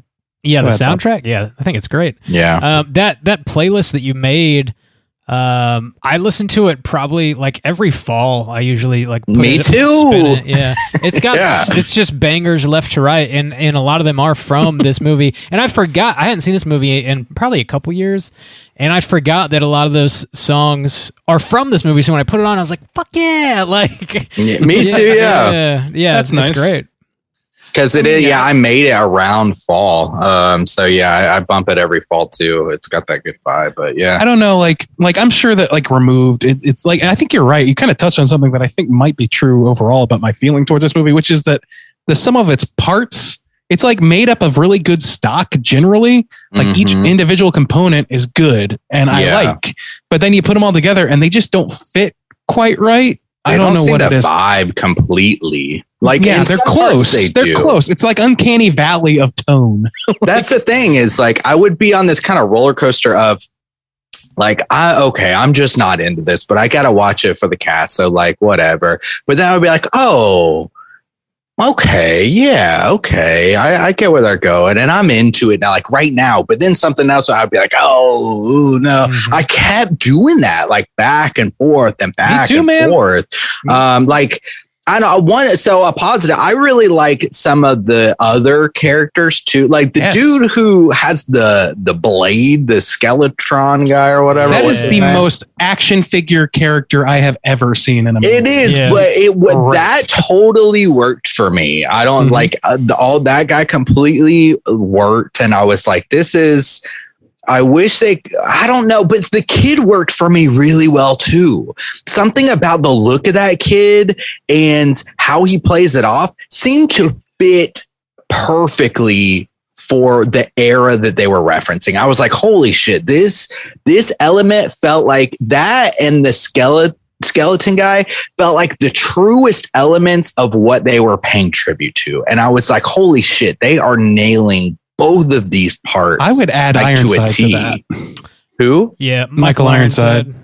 Yeah, the soundtrack. Yeah, I think it's great. Yeah. That playlist that you made, I listen to it probably like every fall. I usually like put Me too. spin it. Yeah, it's got it's just bangers left to right, and a lot of them are from this movie. And I hadn't seen this movie in probably a couple years, and I forgot that a lot of those songs are from this movie. So when I put it on, I was like, "Fuck yeah!" Like me too. Yeah, that's nice. Great. Because it is, I made it around fall. So yeah, I bump it every fall too. It's got that good vibe, but yeah. I don't know, like I'm sure that like removed, it's like, and I think you're right. You kind of touched on something that I think might be true overall about my feeling towards this movie, which is that the sum of its parts, it's like made up of really good stock generally. Like each individual component is good and I like, but then you put them all together and they just don't fit quite right. I don't know what it is. Vibe completely. Like, yeah, they're close. They're close. It's like uncanny valley of tone. That's the thing is like, I would be on this kind of roller coaster of like, I'm just not into this, but I got to watch it for the cast. So like, whatever. But then I would be like, oh, okay. Yeah. Okay. I get where they're going and I'm into it now, like right now, but then something else, I'd be like, oh no, I kept doing that, like back and forth and back and forth. Like, I know a positive. I really like some of the other characters too. Like the dude who has the blade, the Skeletron guy or whatever. That is the most action figure character I have ever seen in a movie. It is, but that totally worked for me. I don't like all that guy completely worked. And I was like, I wish I don't know, but the kid worked for me really well too. Something about the look of that kid and how he plays it off seemed to fit perfectly for the era that they were referencing. I was like, holy shit, this element felt like that, and the skeleton guy felt like the truest elements of what they were paying tribute to. And I was like, holy shit, they are nailing both of these parts. I would add Ironside to that. Who? Yeah, Michael Ironside.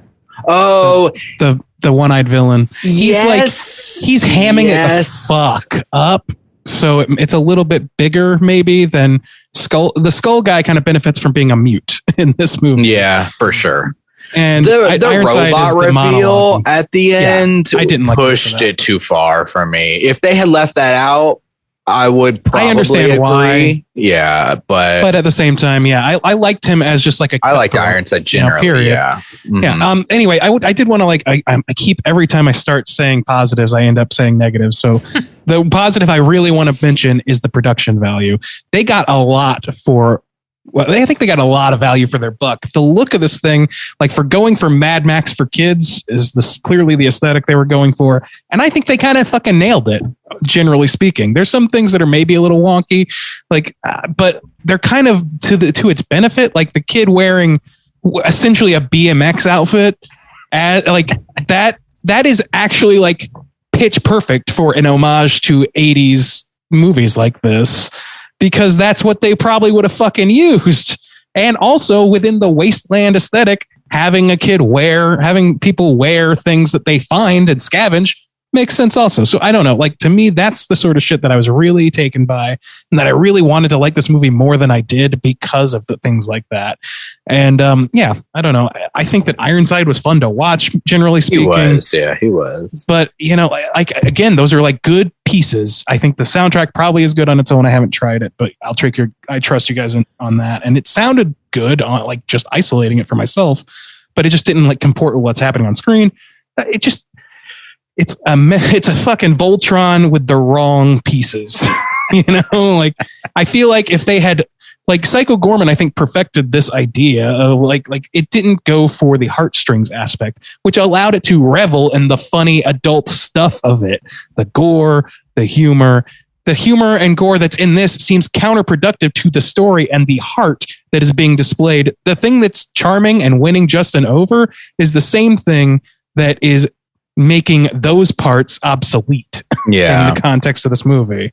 Oh, the one-eyed villain. Yes, he's hamming it the fuck up. So it's a little bit bigger maybe than Skull. The Skull guy kind of benefits from being a mute in this movie. Yeah, for sure. And the robot reveal at the end, I didn't pushed it too far for me. If they had left that out, I would probably understand agree. Why. Yeah, but at the same time, yeah, I liked him as just like a. I liked Ironside generally. Period. Yeah. Mm-hmm. Yeah. Anyway, I did want to I keep every time I start saying positives, I end up saying negatives. So the positive I really want to mention is the production value. They got a lot for. Well, I think they got a lot of value for their buck. The look of this thing, like for going for Mad Max for kids, is this clearly the aesthetic they were going for. And I think they kind of fucking nailed it, generally speaking. There's some things that are maybe a little wonky, but they're kind of to its benefit. Like the kid wearing essentially a BMX outfit, that is actually like pitch perfect for an homage to 80s movies like this. Because that's what they probably would have fucking used. And also within the wasteland aesthetic, having people wear things that they find and scavenge makes sense also. So I don't know, to me, that's the sort of shit that I was really taken by, and that I really wanted to like this movie more than I did because of the things like that. And I don't know. I think that Ironside was fun to watch, generally speaking. He was. But again, those are good pieces. I think the soundtrack probably is good on its own. I haven't tried it, but I trust you guys on that. And it sounded good on just isolating it for myself, but it just didn't comport with what's happening on screen. It's a fucking Voltron with the wrong pieces. I feel like if they had Psycho Gorman, I think perfected this idea of it didn't go for the heartstrings aspect, which allowed it to revel in the funny adult stuff of it. The gore, the humor and gore that's in this seems counterproductive to the story and the heart that is being displayed. The thing that's charming and winning Justin over is the same thing that is making those parts obsolete in the context of this movie.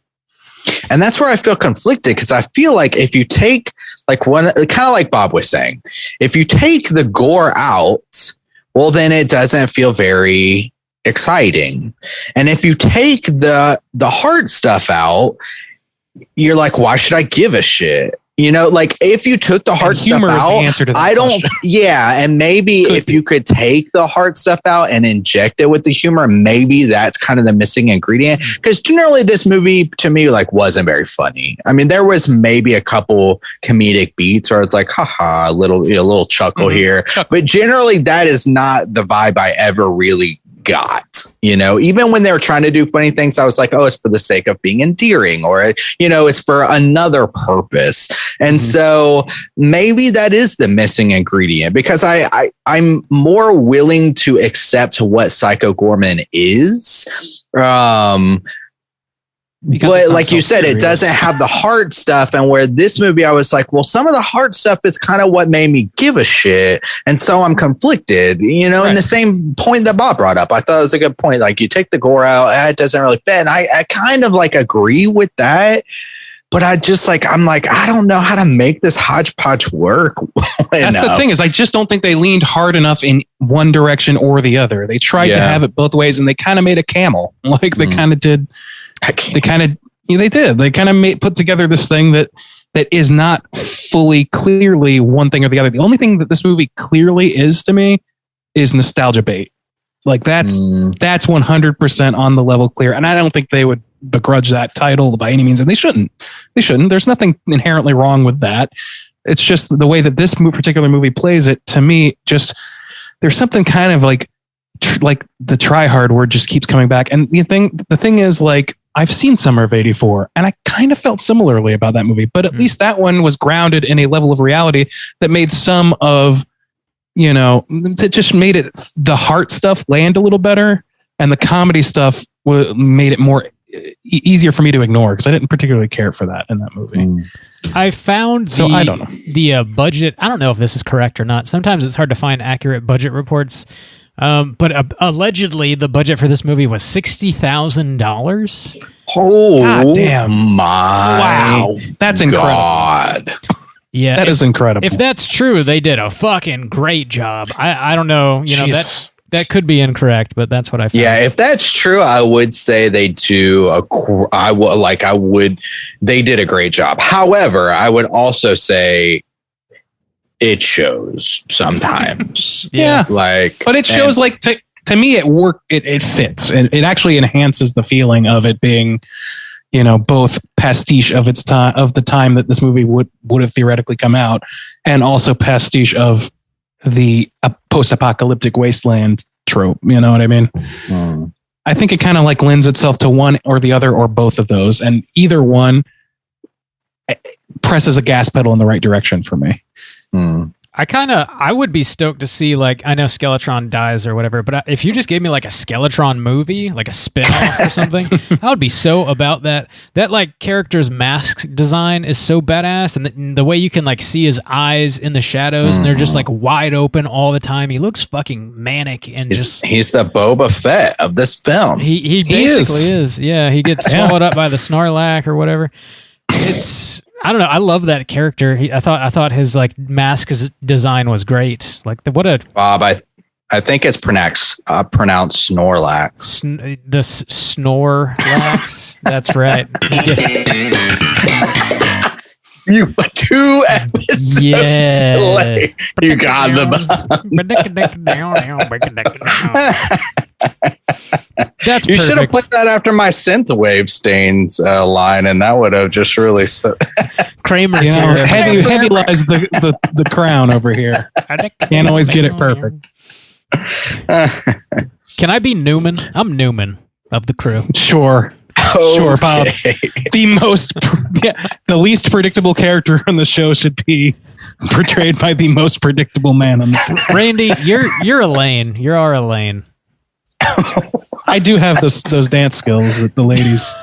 And that's where I feel conflicted, because I feel like if you take kind of like Bob was saying, if you take the gore out, well, then it doesn't feel very exciting. And if you take the hard stuff out, you're like, why should I give a shit? If you took the hard stuff out, I don't. Yeah, and maybe if you could take the hard stuff out and inject it with the humor, maybe that's kind of the missing ingredient. Because generally, this movie to me wasn't very funny. I mean, there was maybe a couple comedic beats where it's haha, a little chuckle here, but generally that is not the vibe I ever really got. Even when they were trying to do funny things, I was like, oh, it's for the sake of being endearing, or it's for another purpose. And so maybe that is the missing ingredient, because I'm more willing to accept what Psycho Gorman is. But like you said, it doesn't have the hard stuff. And where this movie, I was like, well, some of the hard stuff is kind of what made me give a shit. And so I'm conflicted, in the same point that Bob brought up. I thought it was a good point. You take the gore out, it doesn't really fit. And I kind of agree with that. But I just I'm I don't know how to make this hodgepodge work. That's the thing, is I just don't think they leaned hard enough in one direction or the other. They tried to have it both ways, and they kind of made a camel. They kind of did. They kind of put together this thing that is not fully clearly one thing or the other. The only thing that this movie clearly is to me is nostalgia bait. Like that's 100% on the level clear. And I don't think they would begrudge that title by any means. And they shouldn't. There's nothing inherently wrong with that. It's just the way that this particular movie plays it, to me, just there's something kind of like the try hard word just keeps coming back. And the thing is, like, I've seen Summer of '84 and I kind of felt similarly about that movie, but at least that one was grounded in a level of reality that made some of, that just made it, the heart stuff land a little better, and the comedy stuff made it more easier for me to ignore because I didn't particularly care for that in that movie. I found I don't know. The budget. I don't know if this is correct or not. Sometimes it's hard to find accurate budget reports. But allegedly, the budget for this movie was $60,000. Oh, God damn! Wow, that's incredible. God. Yeah, that is incredible. If that's true, they did a fucking great job. I don't know. Jesus. That could be incorrect, but that's what I found. Yeah, if that's true, I would say they do. They did a great job. However, I would also say it shows sometimes. Yeah, but it shows to me it fits, and it actually enhances the feeling of it being, both pastiche of its time, of the time that this movie would have theoretically come out, and also pastiche of the post-apocalyptic wasteland trope. You know what I mean? I think it kind of lends itself to one or the other or both of those, and either one presses a gas pedal in the right direction for me. I would be stoked to see, I know Skeletron dies or whatever, but if you just gave me a Skeletron movie, like a spin-off or something, I would be so about that. That character's mask design is so badass, and the way you can see his eyes in the shadows, and they're just wide open all the time. He looks fucking manic and he's the Boba Fett of this film. He basically is. Yeah, he gets swallowed up by the Snorlax or whatever. I don't know. I love that character. I thought his mask design was great. Bob, I think it's pronounced Snorlax. The Snorlax. That's right. You 2 episodes late. You got the That's you perfect. should have put that after my synthwave stains line, and that would have just really Kramer's here. Heavy lies the crown over here. Can't always get it perfect. Can I be Newman? I'm Newman of the crew. Sure. Okay. Sure, Bob. The least predictable character on the show should be portrayed by the most predictable man on the crew. Randy, you're Elaine. You're our Elaine. I do have those dance skills that the ladies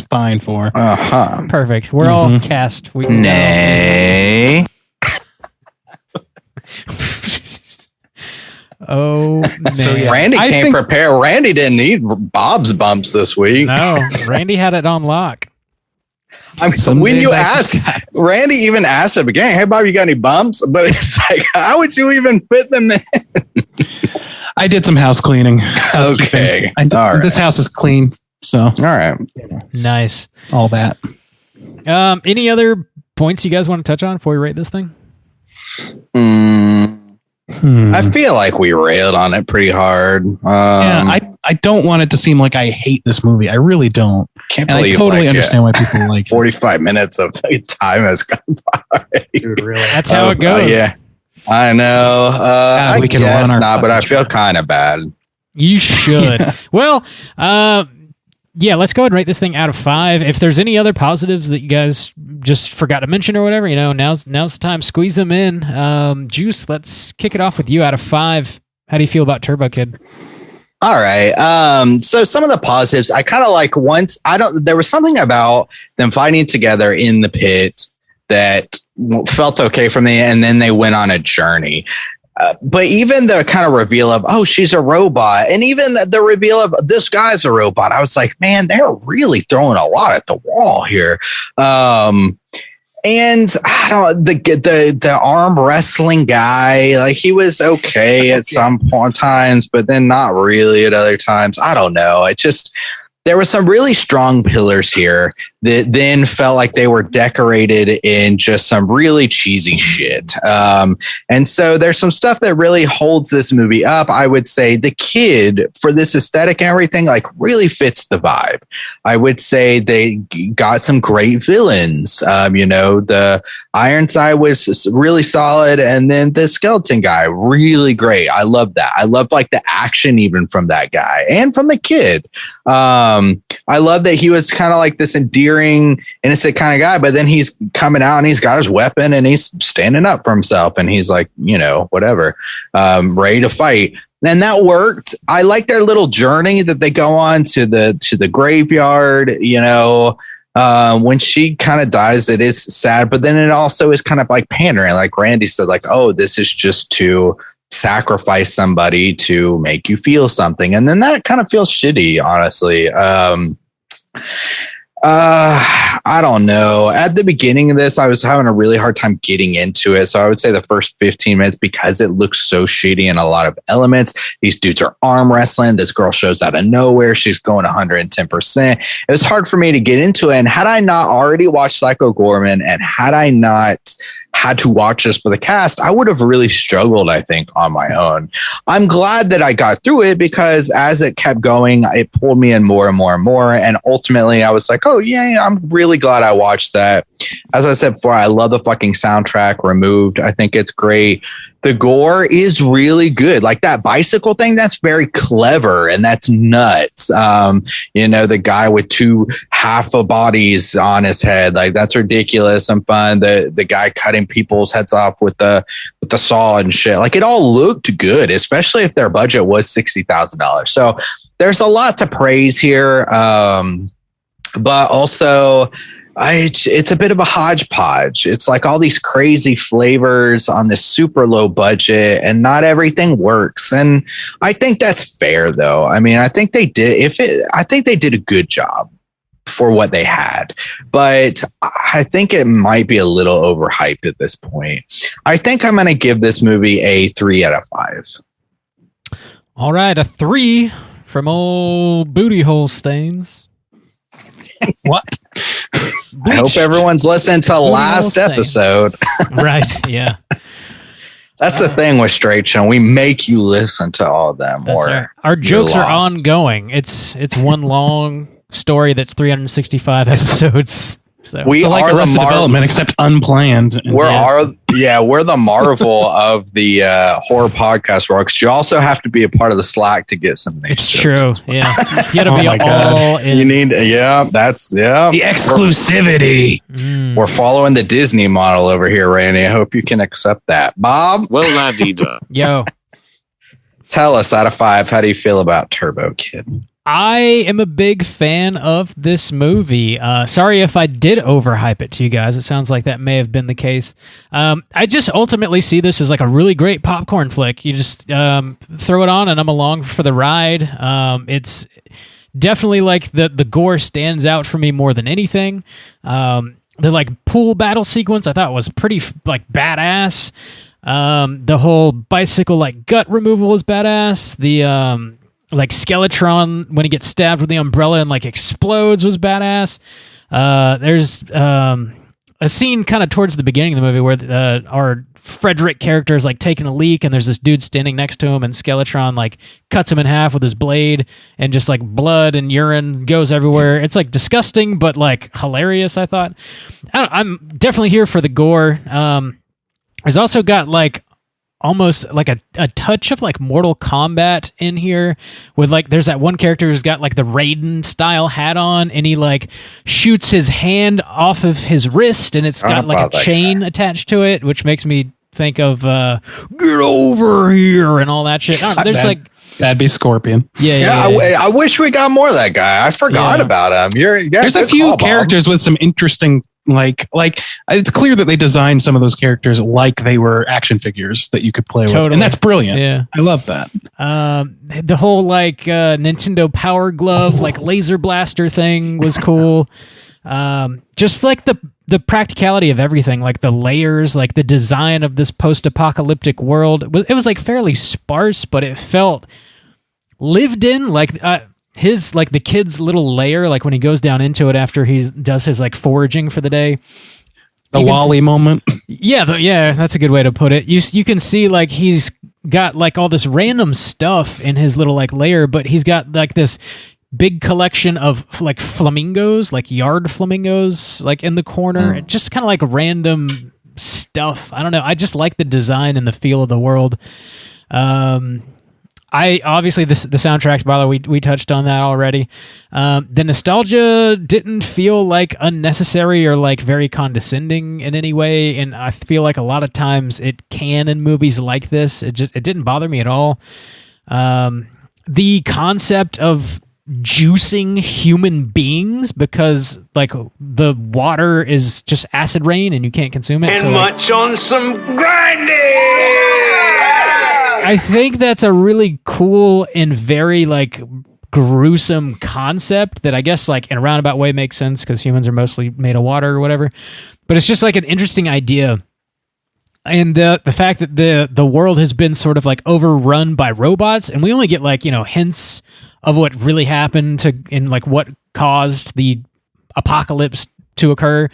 pine for. Perfect. We're all cast. Nay. Oh, so man. Randy came prepared. Randy didn't need Bob's bumps this week. No, Randy had it on lock. I mean, when you ask, Randy even asked at the beginning, "Hey, Bob, you got any bumps?" But it's how would you even fit them in? I did some house cleaning. Okay. All right. This house is clean. So, all right. Nice. All that. Any other points you guys want to touch on before we rate this thing? I feel like we railed on it pretty hard. I don't want it to seem like I hate this movie. I really don't. Can't and believe I totally understand why people like 45 minutes of time has gone by. Dude, really? That's how it goes. Yeah. I know. I we can guess run our not, but I feel track. kind of bad. You should. Well, yeah, let's go ahead and rate this thing out of 5. If there's any other positives that you guys just forgot to mention or whatever, now's the time. Squeeze them in. Juice, let's kick it off with you out of 5. How do you feel about Turbo Kid? All right. So some of the positives, I kind of like there was something about them fighting together in the pit that felt okay for me. And then they went on a journey. But even the kind of reveal of, oh, she's a robot, and even the reveal of this guy's a robot, I was like, man, they're really throwing a lot at the wall here. And I don't the arm wrestling guy, he was okay at some point times, but then not really at other times. I don't know. It just there were some really strong pillars here that then felt like they were decorated in just some really cheesy shit. And so there's some stuff that really holds this movie up. I would say the kid, for this aesthetic and everything, like really fits the vibe. I would say they got some great villains. The Ironside was really solid. And then the skeleton guy, really great. I love that. I love like the action even from that guy and from the kid. I love that he was kind of like this endearing, innocent kind of guy, but then he's coming out and he's got his weapon and he's standing up for himself and he's like, whatever, ready to fight. And that worked. I like their little journey that they go on to the graveyard. When she kind of dies, it is sad, but then it also is kind of like pandering, like Randy said, like, oh, this is just to sacrifice somebody to make you feel something. And then that kind of feels shitty, honestly. I don't know. At the beginning of this, I was having a really hard time getting into it. So I would say the first 15 minutes, because it looks so shitty in a lot of elements. These dudes are arm wrestling. This girl shows out of nowhere. She's going 110%. It was hard for me to get into it. And had I not already watched Psycho Gorman and had I not had to watch this for the cast, I would have really struggled, I think, on my own. I'm glad that I got through it because as it kept going, it pulled me in more and more and more. And ultimately, I was like, oh, yeah, I'm really glad I watched that. As I said before, I love the fucking soundtrack Removed. I think it's great. The gore is really good. Like that bicycle thing, that's very clever and that's nuts. The guy with two half of bodies on his head, like that's ridiculous and fun. The guy cutting people's heads off with the saw and shit. Like it all looked good, especially if their budget was $60,000. So there's a lot to praise here. But also it's a bit of a hodgepodge. It's like all these crazy flavors on this super low budget and not everything works. And I think that's fair though. I mean, I think they did a good job for what they had, but I think it might be a little overhyped at this point. I think I'm going to give this movie a 3 out of 5. All right. A 3 from old booty hole stains. What? I hope everyone's listened to last episode. Right, yeah. That's the thing with Straight Show. We make you listen to all of them. Our jokes are ongoing. It's one long story that's 365 episodes. So we like are the development, except unplanned. We're the Marvel of the horror podcast world. Because you also have to be a part of the Slack to get some. It's true. Yeah, you got to be all in. You need. The exclusivity. We're following the Disney model over here, Randy. I hope you can accept that, Bob. Well, la vida. Yo, tell us out of 5, how do you feel about Turbo Kid? I am a big fan of this movie. Sorry if I did overhype it to you guys. It sounds like that may have been the case. I just ultimately see this as like a really great popcorn flick. You just throw it on and I'm along for the ride. It's definitely like the gore stands out for me more than anything. The like pool battle sequence I thought was pretty like badass. The whole bicycle like gut removal was badass. The like Skeletron when he gets stabbed with the umbrella and like explodes was badass. There's a scene kind of towards the beginning of the movie where our Frederick character is like taking a leak and there's this dude standing next to him and Skeletron like cuts him in half with his blade and just like blood and urine goes everywhere. It's like disgusting but like hilarious, I thought. I'm definitely here for the gore. There's also got like almost like a touch of like Mortal Kombat in here with like, there's that one character who's got like the Raiden style hat on and he like shoots his hand off of his wrist and it's got like a chain attached to it, which makes me think of get over here and all that shit. There's like, that'd be Scorpion. Yeah. I wish we got more of that guy. I forgot about him. There's a few characters with some interesting like it's clear that they designed some of those characters like they were action figures that you could play with, and that's brilliant. Yeah, I love that. The whole like Nintendo Power Glove like laser blaster thing was cool. Just like the practicality of everything, like the layers, like the design of this post-apocalyptic world. It was like fairly sparse, but it felt lived in. Like his like the kid's little lair, like when he goes down into it after he does his like foraging for the day. The Wally moment. Yeah, yeah, that's a good way to put it. You can see like he's got like all this random stuff in his little like lair, but he's got like this big collection of like flamingos, like yard flamingos, like in the corner. Just kind of like random stuff. I don't know. I just like the design and the feel of the world. I obviously the soundtracks, by the way, we touched on that already. The nostalgia didn't feel like unnecessary or like very condescending in any way, and I feel like a lot of times it can in movies like this. It didn't bother me at all. The concept of juicing human beings because like the water is just acid rain and you can't consume it. And so, like, munch on some grinding. I think that's a really cool and very like gruesome concept that I guess like in a roundabout way makes sense because humans are mostly made of water or whatever. But it's just like an interesting idea. And the fact that the world has been sort of like overrun by robots, and we only get like, hints of what really happened and like what caused the apocalypse to occur.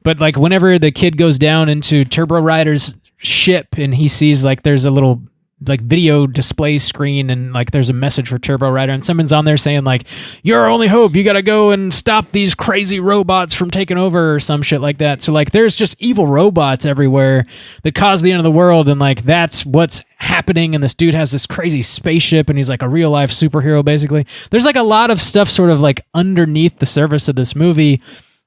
But like whenever the kid goes down into Turbo Rider's ship and he sees like there's a little like video display screen and like there's a message for Turbo Rider and someone's on there saying like, "You're our only hope, you gotta go and stop these crazy robots from taking over," or some shit like that. So like there's just evil robots everywhere that cause the end of the world, and like that's what's happening. And this dude has this crazy spaceship and he's like a real life superhero basically. There's like a lot of stuff sort of like underneath the surface of this movie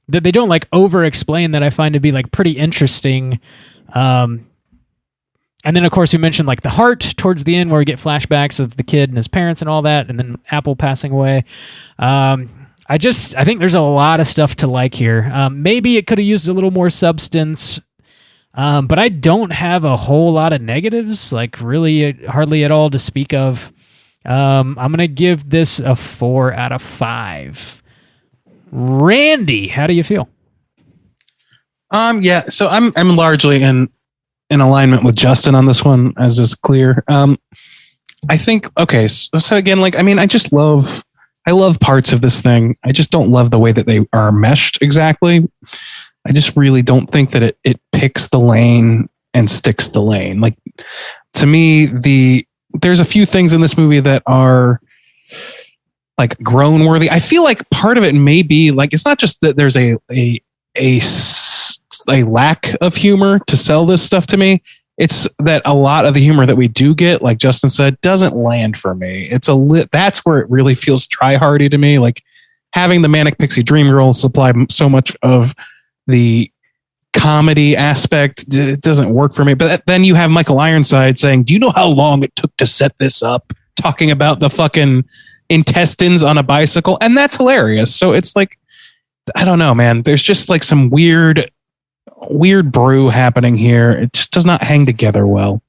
that they don't like over explain that I find to be like pretty interesting. And then, of course, you mentioned like the heart towards the end where we get flashbacks of the kid and his parents and all that, and then Apple passing away. I think there's a lot of stuff to like here. Maybe it could have used a little more substance, but I don't have a whole lot of negatives, like really hardly at all to speak of. I'm going to give this a 4 out of 5. Randy, how do you feel? Yeah, so I'm largely in alignment with Justin on this one, as is clear. I think, okay, so again, like, I mean, I love parts of this thing. I just don't love the way that they are meshed exactly. I just really don't think that it picks the lane and sticks the lane. Like, to me, there's a few things in this movie that are like groan worthy. I feel like part of it may be like, it's not just that there's a lack of humor to sell this stuff to me. It's that a lot of the humor that we do get, like Justin said, doesn't land for me. That's where it really feels try-hardy to me. Like having the Manic Pixie Dream Girl supply so much of the comedy aspect, it doesn't work for me. But then you have Michael Ironside saying, "Do you know how long it took to set this up?" Talking about the fucking intestines on a bicycle. And that's hilarious. So it's like, I don't know, man. There's just like some weird brew happening here. It just does not hang together well,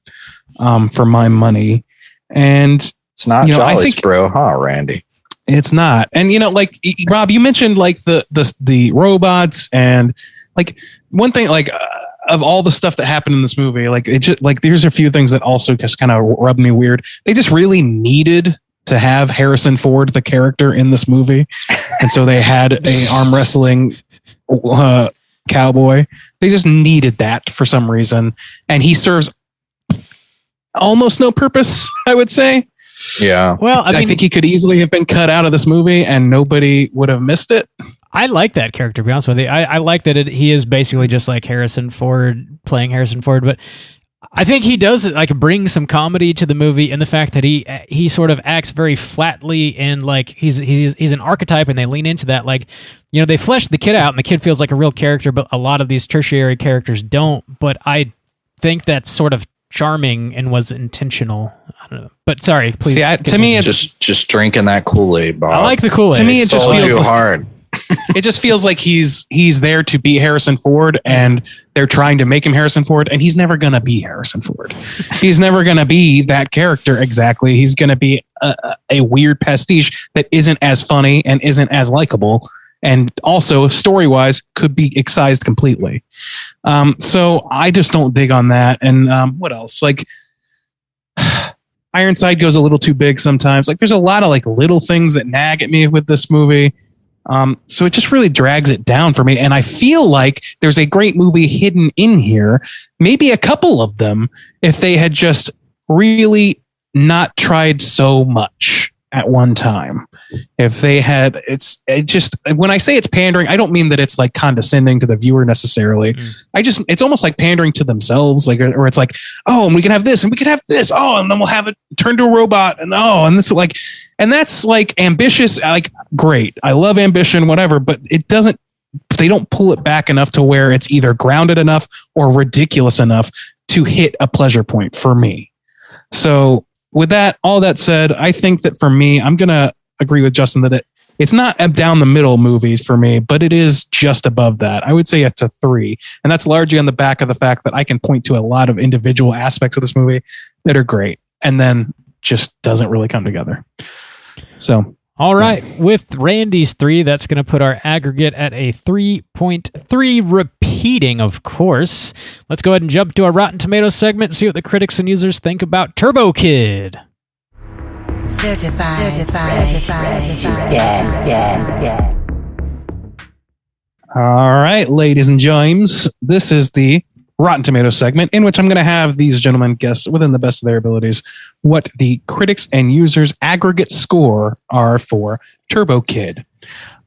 for my money. And it's not Jolly's brew, huh, Randy? It's not. And like Rob, you mentioned like the robots, and like one thing, like of all the stuff that happened in this movie, like it just like there's a few things that also just kind of rubbed me weird. They just really needed to have Harrison Ford, the character in this movie. And so they had a arm wrestling cowboy. They just needed that for some reason. And he serves almost no purpose, I would say. Yeah. Well, I mean, think he could easily have been cut out of this movie and nobody would have missed it. I like that character, to be honest with you. I like that he is basically just like Harrison Ford playing Harrison Ford, but I think he does like bring some comedy to the movie in the fact that he sort of acts very flatly, and like he's an archetype, and they lean into that. Like, they flesh the kid out and the kid feels like a real character, but a lot of these tertiary characters don't. But I think that's sort of charming and was intentional. I don't know. But sorry, please. See, to me, it's just drinking that Kool-Aid, Bob. I like the Kool-Aid. To me, it just Sold feels you like, hard. It just feels like he's there to be Harrison Ford, and they're trying to make him Harrison Ford, and he's never going to be Harrison Ford. He's never going to be that character exactly. He's going to be a weird pastiche that isn't as funny and isn't as likable, and also story-wise could be excised completely. So I just don't dig on that. And what else? Like, Ironside goes a little too big sometimes. Like there's a lot of like little things that nag at me with this movie. So it just really drags it down for me. And I feel like there's a great movie hidden in here. Maybe a couple of them, if they had just really not tried so much at one time. If they had, when I say it's pandering, I don't mean that it's like condescending to the viewer necessarily. It's almost like pandering to themselves, like, or it's like, oh, and we can have this and we can have this. Oh, and then we'll have it turn to a robot. And and this like, and that's like ambitious, like great. I love ambition, whatever, but they don't pull it back enough to where it's either grounded enough or ridiculous enough to hit a pleasure point for me. So with that, all that said, I think that for me, I'm going to agree with Justin that it's not a down the middle movie for me, but it is just above that. I would say it's a 3. And that's largely on the back of the fact that I can point to a lot of individual aspects of this movie that are great and then just doesn't really come together. So, all right. Yeah. With Randy's 3, that's going to put our aggregate at a 3.3 repeating, of course. Let's go ahead and jump to our Rotten Tomatoes segment, see what the critics and users think about Turbo Kid. Certified. All right, ladies and gents, this is the Rotten Tomatoes segment in which I'm going to have these gentlemen guess within the best of their abilities what the critics and users aggregate score are for Turbo Kid.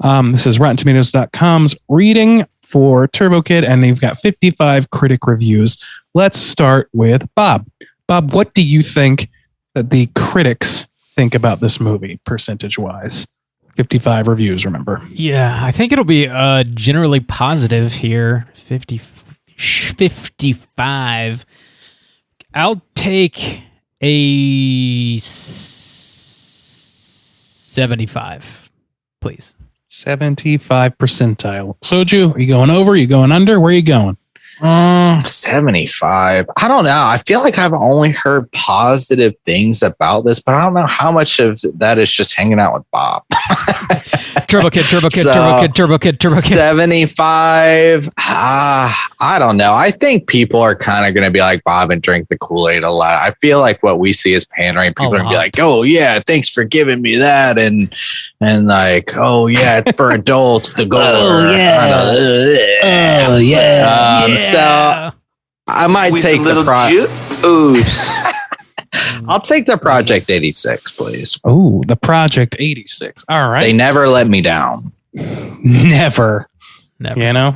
This is RottenTomatoes.com's reading for Turbo Kid, and they've got 55 critic reviews. Let's start with Bob. Bob, what do you think that the critics think about this movie, percentage-wise? 55 reviews, remember. Yeah, I think it'll be generally positive here. 55. I'll take a 75, please. 75 percentile. Soju, are you going over? Are you going under? Where are you going? 75. I don't know. I feel like I've only heard positive things about this, but I don't know how much of that is just hanging out with Bob. Turbo Kid. 75. I don't know. I think people are kind of going to be like Bob and drink the Kool-Aid a lot. I feel like what we see is pandering. People are going to be like, oh yeah, thanks for giving me that. And like, oh yeah, it's for adults, the Gore. Oh yeah. So I might take the I'll take the Project 86, please. Oh, the Project 86. All right. They never let me down. Never. You know?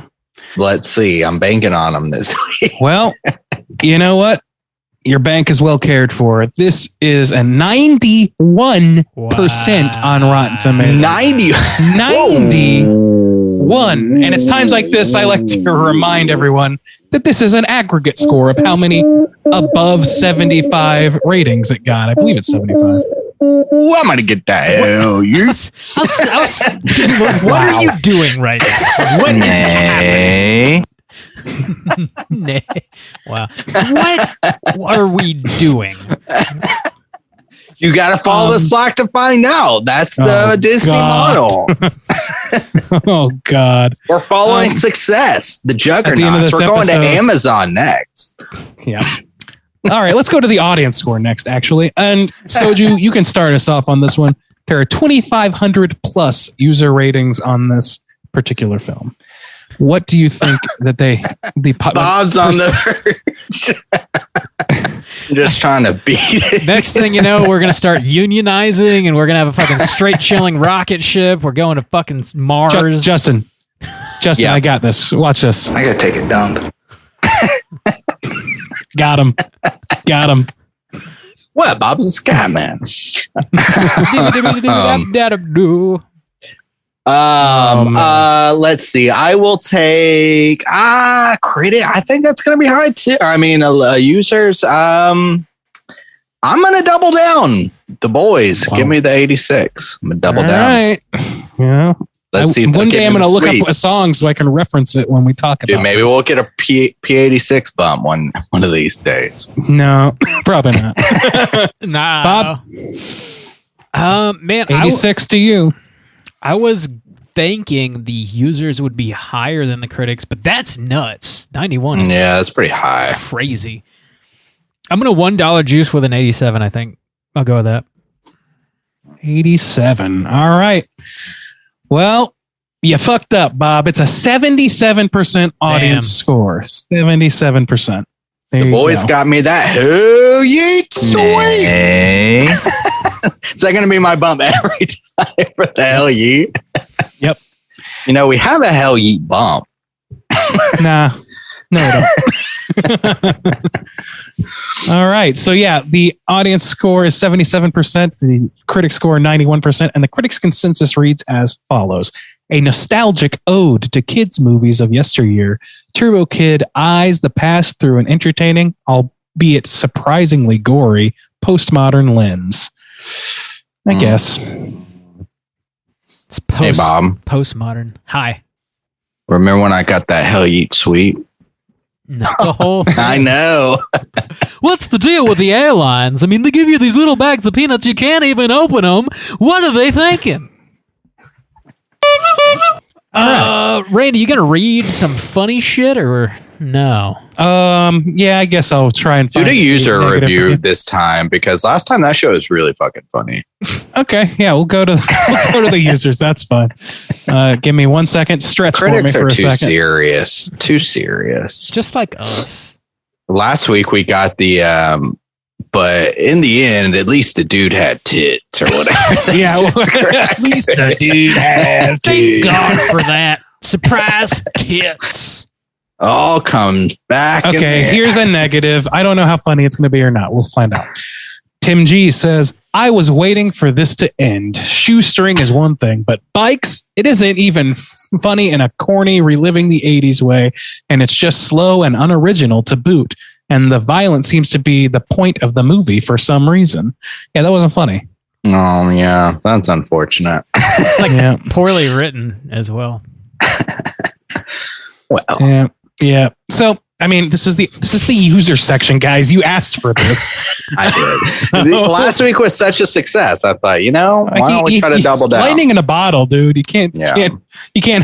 Let's see. I'm banking on them this week. Well, you know what? Your bank is well cared for. This is a 91% on Rotten Tomatoes. 91. And it's times like this I like to remind everyone that this is an aggregate score of how many above 75 ratings it got. I believe it's 75. I'm going to get that. What are you doing right now? What is happening? Nay. Wow. What are we doing? You got to follow the slack to find out. That's the Disney model. Oh, God. We're following success. The Juggernauts. We're going to Amazon next. Yeah. All right, let's go to the audience score next, actually. And Soju, you can start us off on this one. There are 2,500 plus user ratings on this particular film. What do you think that Bob's on the verge. Just trying to beat it. Next thing you know, we're going to start unionizing and we're going to have a fucking straight chilling rocket ship. We're going to fucking Mars. Justin, yeah. I got this. Watch this. I got to take a dump. Got him. What? Bob's a sky man. Let's see. I will take credit. I think that's going to be high too. I mean, users. I'm going to double down. The boys, give me the 86. I'm going to double down. All right. Yeah. Let's see. One day I'm going to look up a song so I can reference it when we talk about it. Maybe we'll get a P86 bump one of these days. No, probably not. Nah. Bob? Man, 86 to you. I was thinking the users would be higher than the critics, but that's nuts. 91. Yeah, that's pretty high. Crazy. I'm going to $1 juice with an 87, I think. I'll go with that. 87. All right. Well, you fucked up, Bob. It's a 77% audience score. 77%. The boys got me that hell yeet sweet. Nay. Is that going to be my bump every time for the hell yeet? Yep. You know, we have a hell yeet bump. Nah. No, we don't. All right. So, yeah, the audience score is 77%. The critic score, 91%. And the critics' consensus reads as follows. A nostalgic ode to kids' movies of yesteryear, Turbo Kid eyes the past through an entertaining, albeit surprisingly gory, postmodern lens. I guess. It's Hey, Bob. Postmodern. Hi. Remember when I got that hell yeet sweet? No. The whole thing. I know. What's the deal with the airlines? I mean, they give you these little bags of peanuts. You can't even open them. What are they thinking? Randy, you gonna read some funny shit or no? Yeah, I guess I'll try and Do find the user negative review this time because last time that show was really fucking funny. Okay, yeah, we'll go to the users. That's fine. Give me 1 second. Stretch Critics for me are for a too second. serious. Too serious. Just like us. Last week we got the but in the end, at least the dude had tits or whatever. Yeah, at least the dude had. Thank God for that. Surprise tits. All comes back. in Okay, there. here's a negative. I don't know how funny it's going to be or not. We'll find out. Tim G says, I was waiting for this to end. Shoestring is one thing, but bikes, it isn't even funny in a corny, reliving the 80s way, and it's just slow and unoriginal to boot. And the violence seems to be the point of the movie for some reason. Yeah, that wasn't funny. Oh, yeah. That's unfortunate. It's like Yeah. poorly written as well. Well, Yeah. So, I mean, this is the user section, guys. You asked for this. I did. Last week was such a success. I thought, why don't we try to double down? Lightning in a bottle, dude. You can't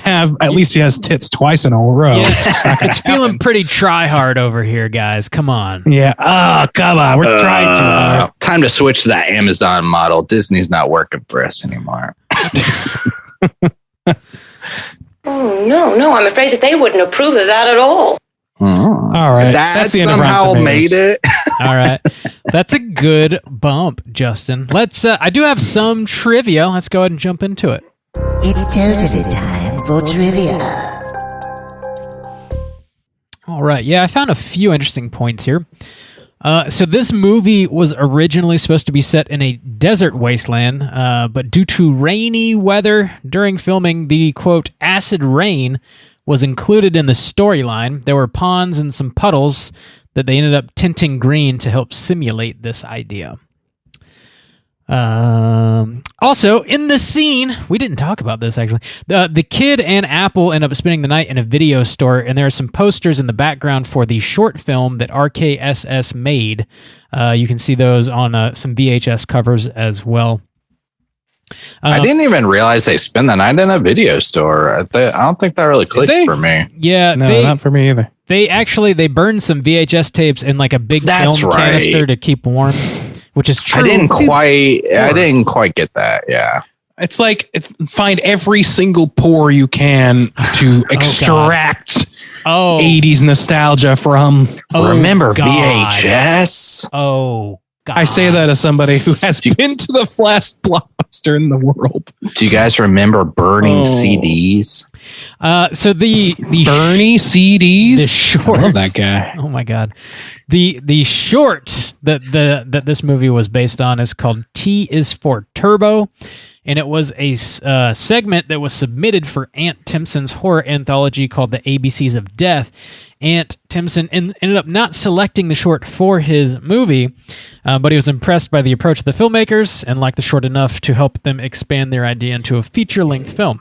have, at least he has tits twice in a row. Yeah, it's feeling pretty try hard over here, guys. Come on. Yeah. Oh, come on. We're trying too hard. Time to switch to that Amazon model. Disney's not working for us anymore. Oh, no, I'm afraid that they wouldn't approve of that at all. All right. That That's the end of somehow Rotten made Tomatoes. it. All right. That's a good bump, Justin. Let's I do have some trivia. Let's go ahead and jump into it. It's totally time for trivia. All right. Yeah, I found a few interesting points here. So this movie was originally supposed to be set in a desert wasteland, but due to rainy weather during filming, the, quote, acid rain was included in the storyline. There were ponds and some puddles that they ended up tinting green to help simulate this idea. Also, in the scene, we didn't talk about this actually. The kid and Apple end up spending the night in a video store, and there are some posters in the background for the short film that RKSS made. You can see those on some VHS covers as well. I didn't even realize they spend the night in a video store. I don't think that really clicked for me. Yeah, No, not for me either. They burned some VHS tapes in like a big film canister to keep warm, which is true. I didn't quite get that. Yeah. It's like find every single pore you can to extract 80s nostalgia from. Remember VHS? Oh, God. I say that as somebody who has been to the last blockbuster in the world. Do you guys remember burning CDs? So the Bernie CDs. The short. I love that guy. Oh my God. The short that this movie was based on is called T is for Turbo, and it was a segment that was submitted for Ant Timpson's horror anthology called The ABCs of Death. Ant Timpson ended up not selecting the short for his movie, but he was impressed by the approach of the filmmakers and liked the short enough to help them expand their idea into a feature-length film.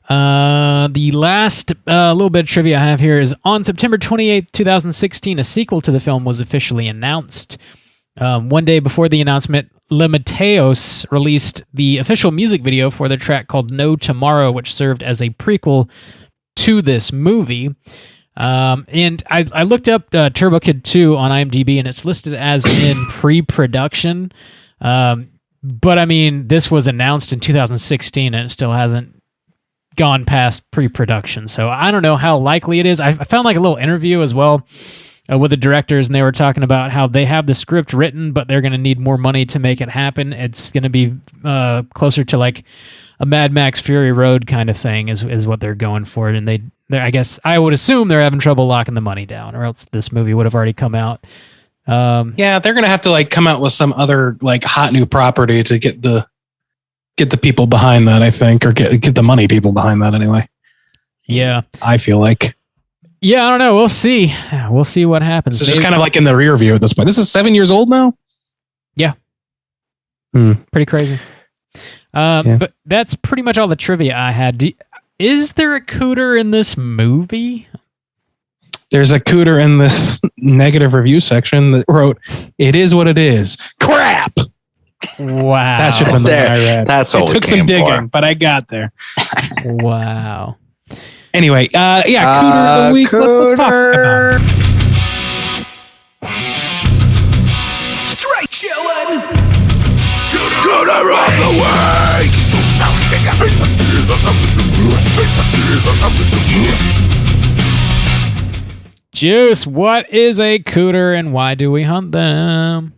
The last little bit of trivia I have here is on September 28th, 2016, a sequel to the film was officially announced. One day before the announcement, Le Mateos released the official music video for their track called No Tomorrow, which served as a prequel to this movie. And I looked up Turbo Kid 2 on IMDb, and it's listed as in pre-production. But I mean, this was announced in 2016, and it still hasn't gone past pre-production. So I don't know how likely it is. I found like a little interview as well with the directors, and they were talking about how they have the script written, but they're going to need more money to make it happen. It's going to be closer to like a Mad Max Fury Road kind of thing is what they're going for. And I guess I would assume they're having trouble locking the money down, or else this movie would have already come out. Yeah, they're gonna have to like come out with some other like hot new property to get the people behind that, I think, or get the money people behind that anyway. Yeah, I feel like. Yeah, I don't know. We'll see. We'll see what happens. So just kind of like in the rear view at this point. This is 7 years old now. Yeah, pretty crazy. But that's pretty much all the trivia I had. Is there a Cooter in this movie? There's a Cooter in this negative review section that wrote, "It is what it is. Crap." Wow. That should have been the one I read. That's what it took some digging, but I got there. Wow. Anyway, Cooter of the week. Let's talk about it. Straight chillin'. Cooter of the week. Juice, what is a Cooter and why do we hunt them?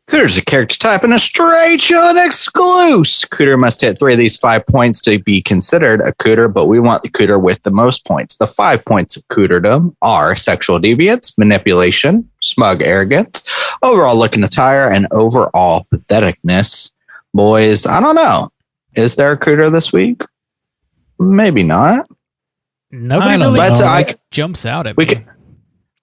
Cooter is a character type and a straight chillin' exclusive. Cooter must hit 3 of these 5 points to be considered a Cooter, but we want the Cooter with the most points. The 5 points of Cooterdom are sexual deviance, manipulation, smug arrogance, overall looking attire, and overall patheticness. Boys, I don't know. Is there a Cooter this week? Maybe not. Nobody really jumps out at me.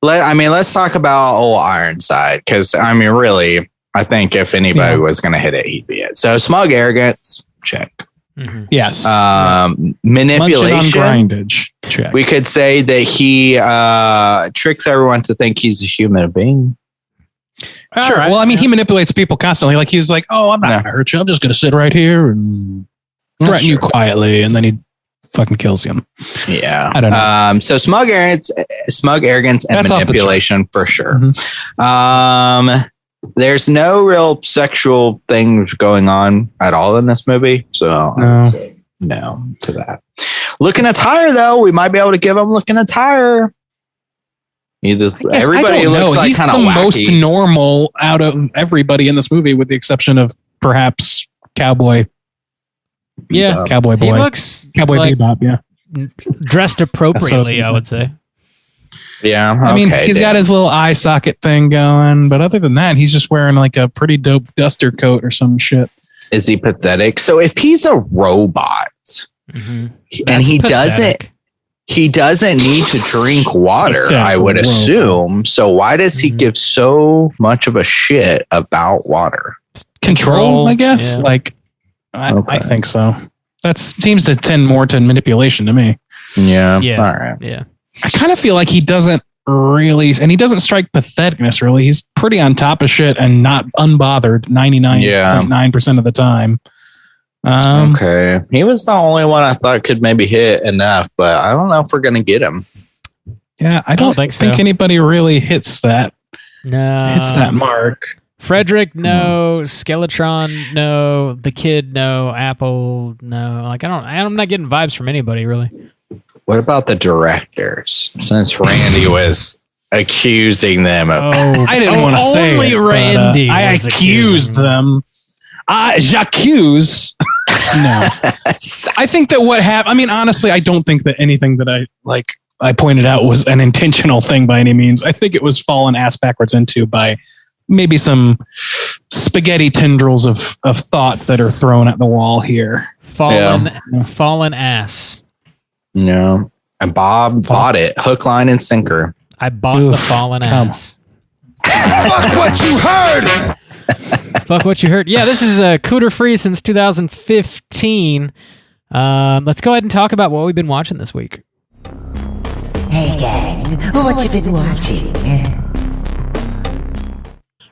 Let's talk about old Ironside, because really, I think if anybody was going to hit it, he'd be it. So smug arrogance, check. Mm-hmm. Yes. Manipulation, grindage, check. We could say that he tricks everyone to think he's a human being. Sure. Right. Well, I mean, he manipulates people constantly. Like he's like, "Oh, I'm not going to hurt you. I'm just going to sit right here and threaten you quietly," and then he fucking kills him. Yeah, I don't know. So smug arrogance, and That's manipulation for sure. Mm-hmm. There's no real sexual things going on at all in this movie, so I would say no to that. Looking attire, though, we might be able to give him looking attire. Everybody looks like kind of wacky. Most normal out of everybody in this movie, with the exception of perhaps Cowboy. Yeah, Cowboy Boy. He looks Cowboy like Bebop. dressed appropriately, I would say. Yeah, I mean, he's got his little eye socket thing going, but other than that, he's just wearing like a pretty dope duster coat or some shit. Is he pathetic? So if he's a robot and he doesn't need to drink water, I would assume. So why does he give so much of a shit about water? Control, I guess. Yeah. Like, I think so. That seems to tend more to manipulation to me. Yeah. All right. Yeah. I kind of feel like he doesn't really, and he doesn't strike patheticness really. He's pretty on top of shit and not unbothered 99.9% of the time. Okay. He was the only one I thought could maybe hit enough, but I don't know if we're going to get him. Yeah, I don't think anybody really hits that. No. Hits that mark. Frederick, no. Skeletron, no. The Kid, no. Apple, no. Like I'm not getting vibes from anybody really. What about the directors? Since Randy was accusing them of, I didn't want to say only Randy. I accused them. J'accuse. No, I think that what happened. I mean, honestly, I don't think that anything that I pointed out was an intentional thing by any means. I think it was fallen ass backwards into by maybe some spaghetti tendrils of thought that are thrown at the wall here. Fallen ass. No, and Bob bought it hook, line, and sinker. I bought the fallen ass. Fuck what you heard. Fuck what you heard. Yeah, this is Cooter free since 2015. Let's go ahead and talk about what we've been watching this week. Hey gang, what you been watching?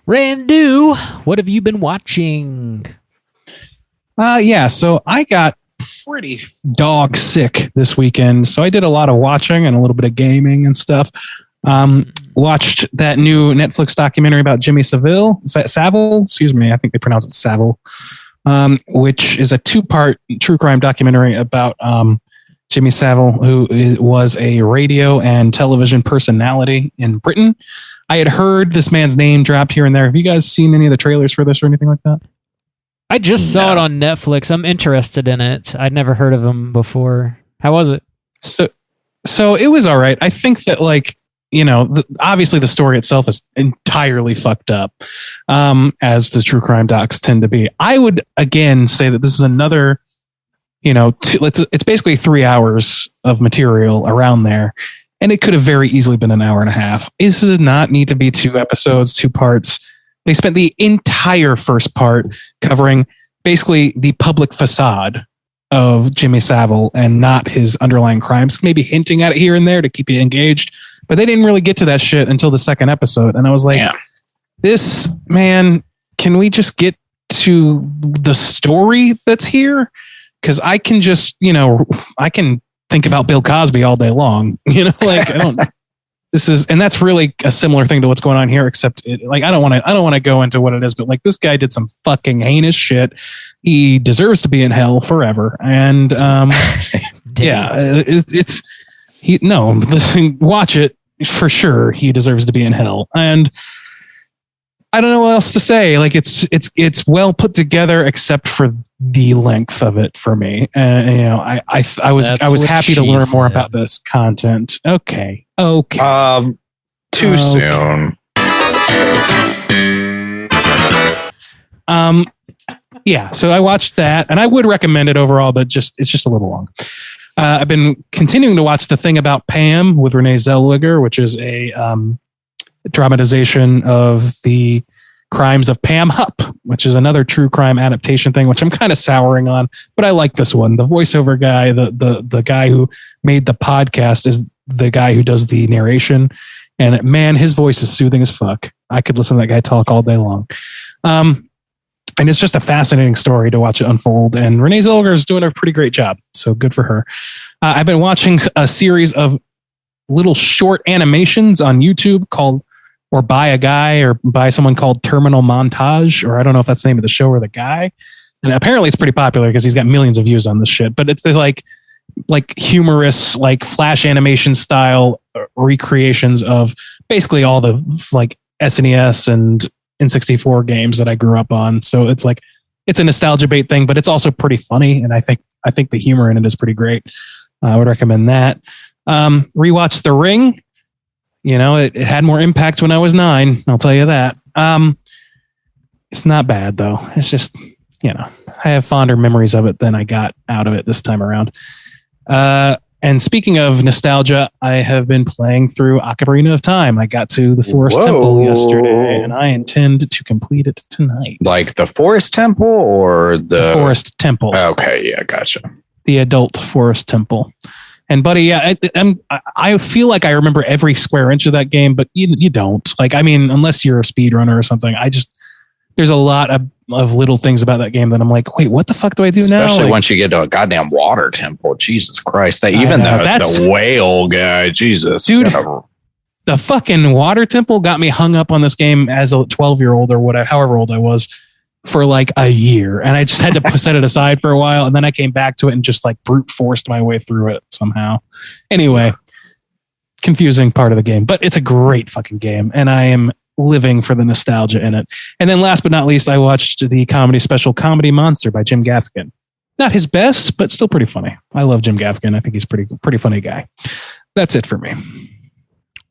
Randu, what have you been watching? So I got pretty dog sick this weekend, so I did a lot of watching and a little bit of gaming and stuff. Watched that new Netflix documentary about Jimmy Savile. Is that Savile? Excuse me. I think they pronounce it Savile. Which is a 2-part true crime documentary about Jimmy Savile, who was a radio and television personality in Britain. I had heard this man's name dropped here and there. Have you guys seen any of the trailers for this or anything like that? I just saw it on Netflix. I'm interested in it. I'd never heard of him before. How was it? So it was all right. I think that, like, you know, obviously the story itself is entirely fucked up, as the true crime docs tend to be. I would again say that this is another, you know, it's basically 3 hours of material around there, and it could have very easily been an hour and a half. This does not need to be 2 episodes, 2 parts. They spent the entire first part covering basically the public facade of Jimmy Savile and not his underlying crimes, maybe hinting at it here and there to keep you engaged. But they didn't really get to that shit until the second episode. And I was like, this, man, can we just get to the story that's here? Because I can just, you know, I can think about Bill Cosby all day long. You know, like, I don't... This is, and that's really a similar thing to what's going on here, except like, I don't want to go into what it is, but like, this guy did some fucking heinous shit. He deserves to be in hell forever. And, listen, watch it for sure. He deserves to be in hell. And I don't know what else to say. Like, it's well put together, except for the length of it for me. And you know, I was happy to learn more about this content. Okay. Too soon. Yeah. So I watched that, and I would recommend it overall, but it's just a little long. I've been continuing to watch The Thing About Pam with Renee Zellweger, which is a dramatization of the crimes of Pam Hupp, which is another true crime adaptation thing, which I'm kind of souring on, but I like this one. The voiceover guy, the guy who made the podcast, is the guy who does the narration, and man, his voice is soothing as fuck. I could listen to that guy talk all day long. And it's just a fascinating story to watch it unfold. And Renee Zellweger is doing a pretty great job. So good for her. I've been watching a series of little short animations on YouTube called, or by a guy or by someone called Terminal Montage, or I don't know if that's the name of the show or the guy. And apparently it's pretty popular because he's got millions of views on this shit. But there's like humorous, like flash animation style recreations of basically all the like SNES and N64 games that I grew up on. So it's like, it's a nostalgia bait thing, but it's also pretty funny. And I think the humor in it is pretty great. I would recommend that. Rewatch The Ring. You know, it had more impact when I was 9. I'll tell you that. It's not bad though. It's just, you know, I have fonder memories of it than I got out of it this time around. And speaking of nostalgia, I have been playing through Ocarina of Time. I got to the Forest Temple yesterday, and I intend to complete it tonight. Like the Forest Temple or the Forest Temple? Okay, yeah, gotcha. The adult Forest Temple. And buddy, yeah, I feel like I remember every square inch of that game, but you don't. Like, I mean, unless you're a speedrunner or something, there's a lot of little things about that game that I'm like, wait, what the fuck do I do now? Especially once you get to a goddamn water temple. Jesus Christ. The whale guy, Jesus. Dude, the fucking water temple got me hung up on this game as a 12-year-old or whatever, however old I was, for like a year. And I just had to set it aside for a while. And then I came back to it and just like brute forced my way through it somehow. Anyway, confusing part of the game, but it's a great fucking game. And I am living for the nostalgia in it. And then last but not least, I watched the comedy special Comedy Monster by Jim Gaffigan. Not his best, but still pretty funny. I love Jim Gaffigan. I think he's pretty funny guy. That's it for me.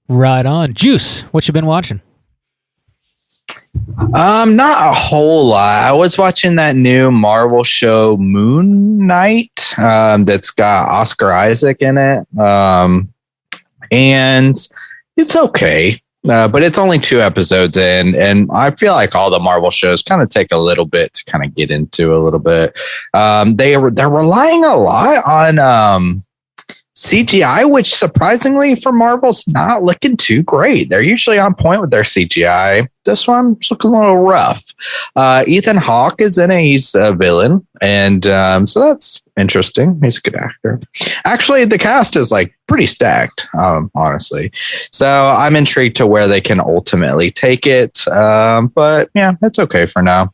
Right on. Juice, what you been watching? Not a whole lot. I was watching that new Marvel show Moon Knight, that's got Oscar Isaac in it. And it's okay. But it's only 2 episodes in, and I feel like all the Marvel shows kind of take a little bit to kind of get into a little bit. They're relying a lot on CGI, which surprisingly for Marvel's not looking too great. They're usually on point with their CGI. this one's looking a little rough. Ethan Hawke is in it. He's a villain. And so that's interesting. He's a good actor. Actually, the cast is like pretty stacked, honestly. So I'm intrigued to where they can ultimately take it. But yeah, it's okay for now.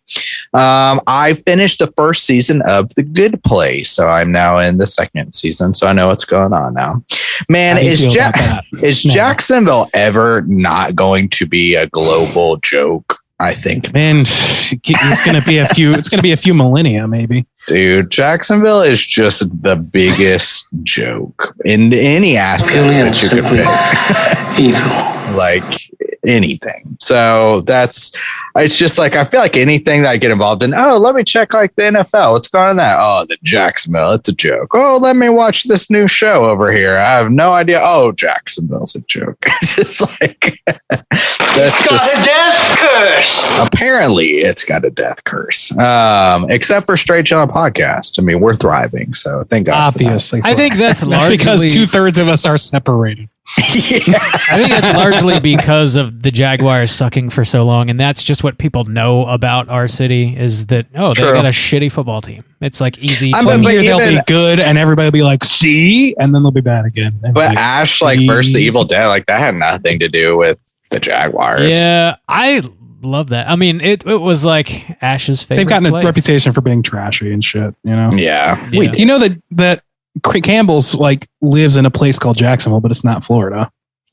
I finished the first season of The Good Place. So I'm now in the second season. So I know what's going on now. Man, is Jacksonville ever not going to be a global joke? I think, man, it's going to be a few. It's going to be a few millennia, maybe. Dude, Jacksonville is just the biggest joke in any aspect that you could pick. Evil, like anything. So it's just like I feel like anything that I get involved in. Oh, let me check like the NFL. What's going on that? Oh, the Jacksonville. It's a joke. Oh, let me watch this new show over here. I have no idea. Oh, Jacksonville's a joke. It's just like that's got a death curse. Apparently, it's got a death curse. Except for Straight Chillin' Podcast. I mean, we're thriving, so thank God. Obviously, I think that's largely because 2/3 of us are separated. Yeah. I think that's largely because of the Jaguars sucking for so long, and that's just what people know about our city is that they got a shitty football team. It's like easy. One year they'll be good, and everybody will be like, "See," and then they'll be bad again. But like, Ash, like versus the Evil Dead, like that had nothing to do with the Jaguars. Yeah, I love that. I mean, it was like Ash's favorite. They've gotten place. a reputation for being trashy and shit. You know. Yeah. You know that Campbell's like lives in a place called Jacksonville, but it's not Florida.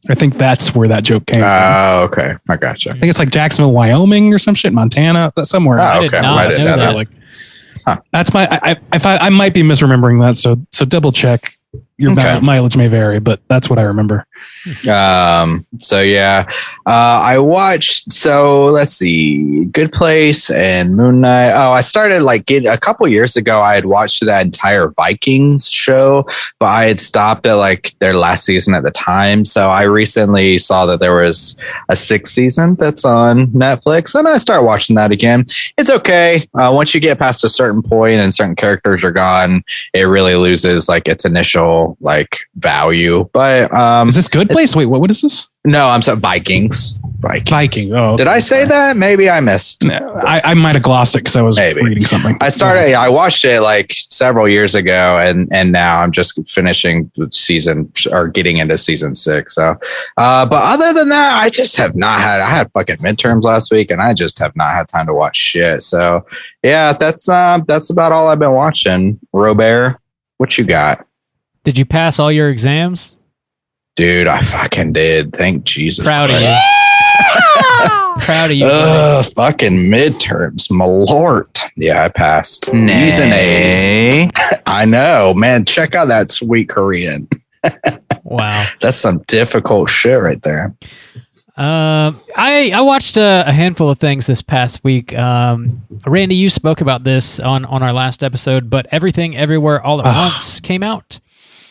I think that's where that joke came from. Oh, okay. I gotcha. I think it's like Jacksonville, Wyoming or some shit, Montana, somewhere. Oh, okay. I did not know that. Like, that's my. I might be misremembering that. So double check. Your mileage may vary, but that's what I remember. So yeah, I watched. So let's see, Good Place and Moon Knight. Oh, I started a couple years ago. I had watched that entire Vikings show, but I had stopped at like their last season at the time. So I recently saw that there was a 6th season that's on Netflix, and I started watching that again. It's okay. Once you get past a certain point and certain characters are gone, it really loses like its initial like value. But is this Good Place? Wait, what is this? No, I'm sorry, Vikings. Viking. Oh, okay. Did I say that? Maybe I missed. No, I might have glossed it because I was reading something. I watched it like several years ago, and now I'm just finishing season or getting into season 6. So, but other than that, I just have not had. I had fucking midterms last week, and I just have not had time to watch shit. So, yeah, that's about all I've been watching. Robert, what you got? Did you pass all your exams? Dude, I fucking did. Thank Jesus. Proud of you. Proud of you. Fucking midterms, my lord. Yeah, I passed. Using A's. I know, man. Check out that sweet Korean. Wow. That's some difficult shit right there. I watched a handful of things this past week. Randy, you spoke about this on our last episode, but Everything Everywhere All at Once came out.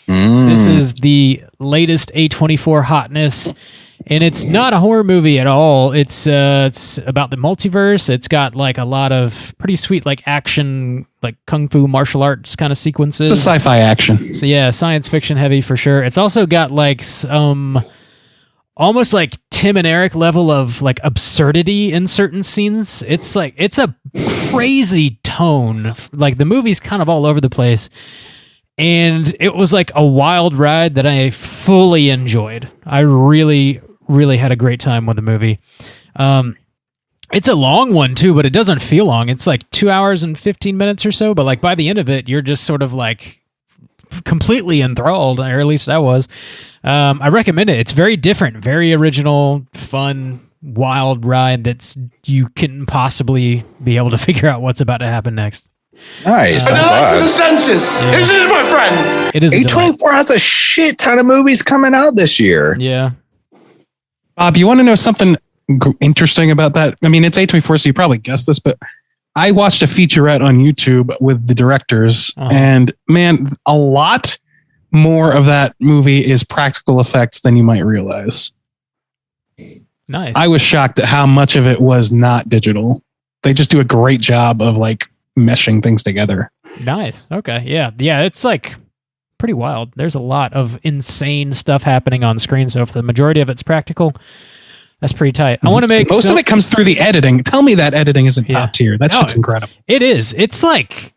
This is the latest A24 hotness, and it's not a horror movie at all. It's about the multiverse. It's got like a lot of pretty sweet like action, like kung fu martial arts kind of sequences. It's a sci-fi action. So yeah, science fiction heavy for sure. It's also got like some almost like Tim and Eric level of like absurdity in certain scenes. It's like it's a crazy tone. Like the movie's kind of all over the place. And it was like a wild ride that I fully enjoyed. I really, really had a great time with the movie. It's a long one too, but it doesn't feel long. It's like 2 hours and 15 minutes or so. But like by the end of it, you're just sort of like completely enthralled, or at least I was. I recommend it. It's very different, very original, fun, wild ride that's you couldn't possibly be able to figure out what's about to happen next. Nice. To the senses. Yeah. Is it, my friend? It is. A24 has a shit ton of movies coming out this year. Yeah. Bob, you want to know something interesting about that? I mean, it's A24, so you probably guessed this, but I watched a featurette on YouTube with the directors, and man, a lot more of that movie is practical effects than you might realize. Nice. I was shocked at how much of it was not digital. They just do a great job of like meshing things together. Nice. Okay. Yeah. Yeah. It's like pretty wild. There's a lot of insane stuff happening on screen. So if the majority of it's practical, That's pretty tight. I want to make most of it comes through the editing. Tell me that editing isn't top tier. That shit's incredible. It is. It's like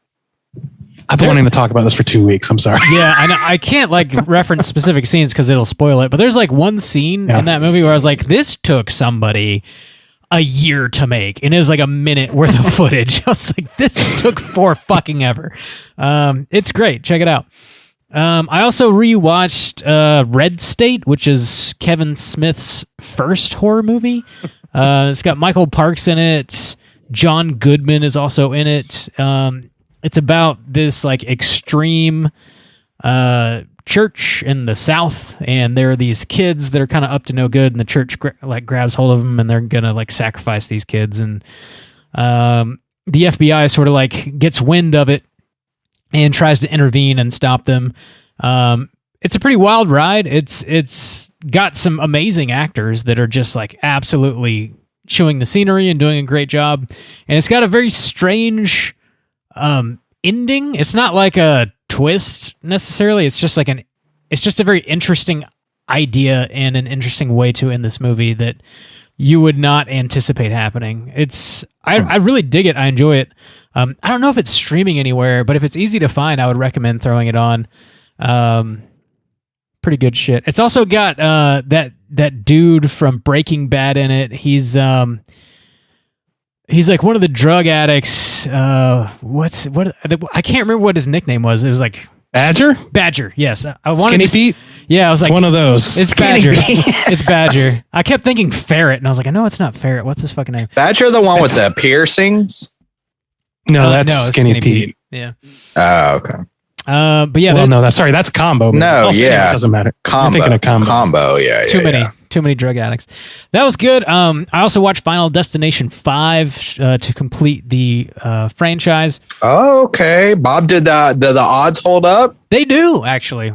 I've been wanting to talk about this for 2 weeks. I'm sorry. Yeah, I can't like reference specific scenes because it'll spoil it. But there's like one scene in that movie where I was like, this took somebody a year to make, and it was like a minute worth of footage. I was like, this took for fucking ever. It's great. Check it out. I also rewatched Red State, which is Kevin Smith's first horror movie. It's got Michael Parks in it. John Goodman is also in it. It's about this like extreme church in the South, and there are these kids that are kind of up to no good, and the church grabs hold of them, and they're gonna like sacrifice these kids, and the FBI sort of like gets wind of it and tries to intervene and stop them. It's a pretty wild ride. It's got some amazing actors that are just like absolutely chewing the scenery and doing a great job, and it's got a very strange ending. It's not like a twist necessarily. It's just like it's just a very interesting idea and an interesting way to end this movie that you would not anticipate happening. I really dig it. I enjoy it. I don't know if it's streaming anywhere, but if it's easy to find, I would recommend throwing it on. Pretty good shit. It's also got that dude from Breaking Bad in it. He's like one of the drug addicts. I can't remember what his nickname was. It was like Badger. Yes, I wanted Skinny Pete. Yeah, I was It's like one of those. It's Badger. It's Badger. I kept thinking Ferret, and I was like, I know it's not Ferret. What's his fucking name? Badger, the one with the piercings. No, that's it's Skinny Pete. Yeah. Oh, okay. But yeah, Well, no, that's Combo. No, Also, yeah. it doesn't matter. Combo. You're thinking of Combo. Combo, yeah. Too many drug addicts. That was good. I also watched Final Destination 5 to complete the franchise. Oh, okay. Bob, did the odds hold up? They do, actually.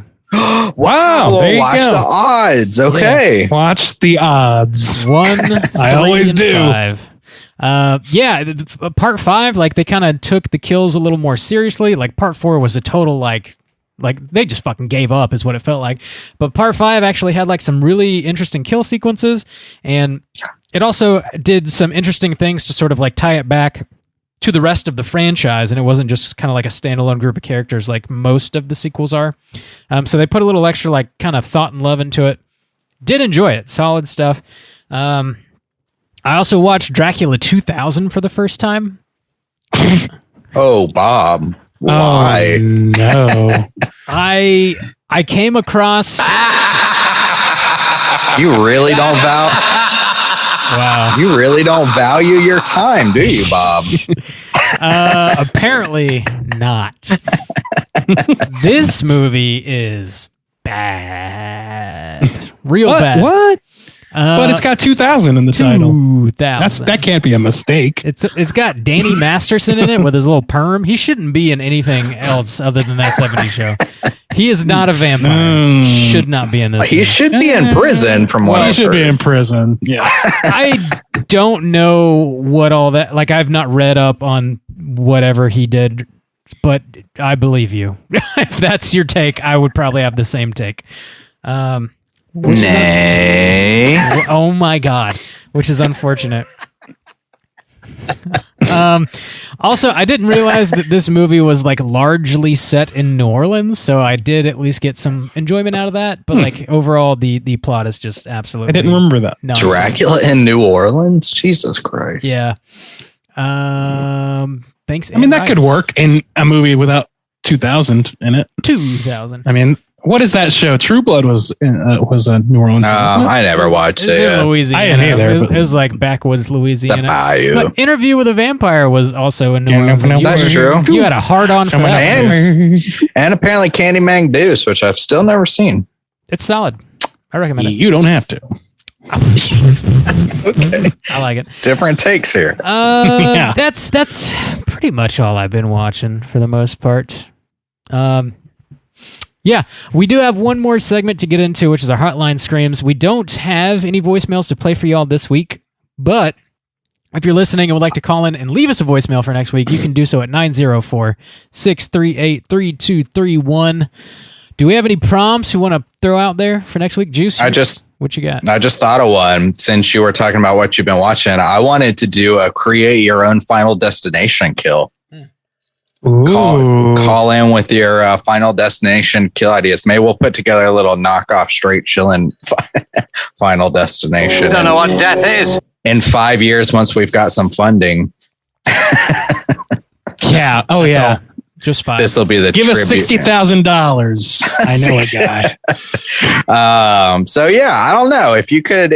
Wow, there you watch go. the odds. Okay. Watch the odds. 1, I always 3, do. and 5. Part 5, like they kind of took the kills a little more seriously. Like part 4 was a total like they just fucking gave up is what it felt like. But part 5 actually had like some really interesting kill sequences, and it also did some interesting things to sort of like tie it back to the rest of the franchise, and it wasn't just kind of like a standalone group of characters like most of the sequels are. So they put a little extra like kind of thought and love into it. Did enjoy it. Solid stuff. I also watched Dracula 2000 for the first time. Oh, Bob. Why? Oh, no. I came across. You really don't Wow. You really don't value your time, do you, Bob? Apparently not. This movie is bad. Real bad. What? But it's got 2000 in the title. 2000. That can't be a mistake. It's got Danny Masterson in it with his little perm. He shouldn't be in anything else other than that 70s show. He is not a vampire. Should not be in this. He should be in prison from what He I've should be heard. in prison. Yeah. I don't know what all that. Like I've not read up on whatever he did, but I believe you. If that's your take, I would probably have the same take. Nay. Oh my god, which is unfortunate. Also, I didn't realize that this movie was like largely set in New Orleans, so I did at least get some enjoyment out of that. But like overall, the plot is just absolutely. I didn't remember that. nonsense. Dracula in New Orleans? Jesus Christ. Yeah. Thanks. I mean, that could work in a movie without 2000 in it. 2000. I mean, what is that show? True Blood was New Orleans. wasn't it? I never watched It's in it. Louisiana. I didn't either, It but- was like backwoods Louisiana. The Bayou. But Interview with a Vampire was also in New Yeah, Orleans. no, and you that's were- true. You had a hard on for that. And, and apparently Candyman Deuce, which I've still never seen. It's solid. I recommend it. You don't have to. Okay. I like it. Different takes here. Yeah. That's pretty much all I've been watching for the most part. Yeah, we do have one more segment to get into, which is our Hotline Screams. We don't have any voicemails to play for y'all this week, but if you're listening and would like to call in and leave us a voicemail for next week, you can do so at 904-638-3231. Do we have any prompts we want to throw out there for next week, Juice? I just What you got? I just thought of one since you were talking about what you've been watching. I wanted to do a create your own Final Destination kill. Call in with your Final Destination kill ideas. Maybe we'll put together a little knockoff straight chilling Final Destination. You don't know what death is. In 5 years, once we've got some funding. Yeah. Oh, That's yeah. all. Just 5. This will be the Give us tribute. $60,000. I know a guy. So yeah, I don't know if you could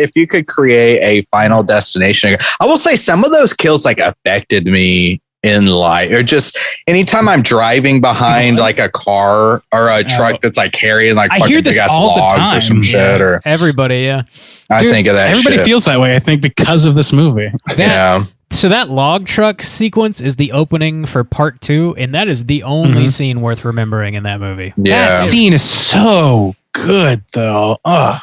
create a Final Destination. I will say some of those kills like affected me in life, or just anytime I'm driving behind like a car or a truck that's like carrying like I fucking hear this big ass all the logs time. or some shit. Or Everybody, yeah. I Dude, think of that. Everybody shit. feels that way, I think, because of this movie. Yeah. So that log truck sequence is the opening for part 2, and that is the only scene worth remembering in that movie. Yeah. That scene is so good, though. Ugh.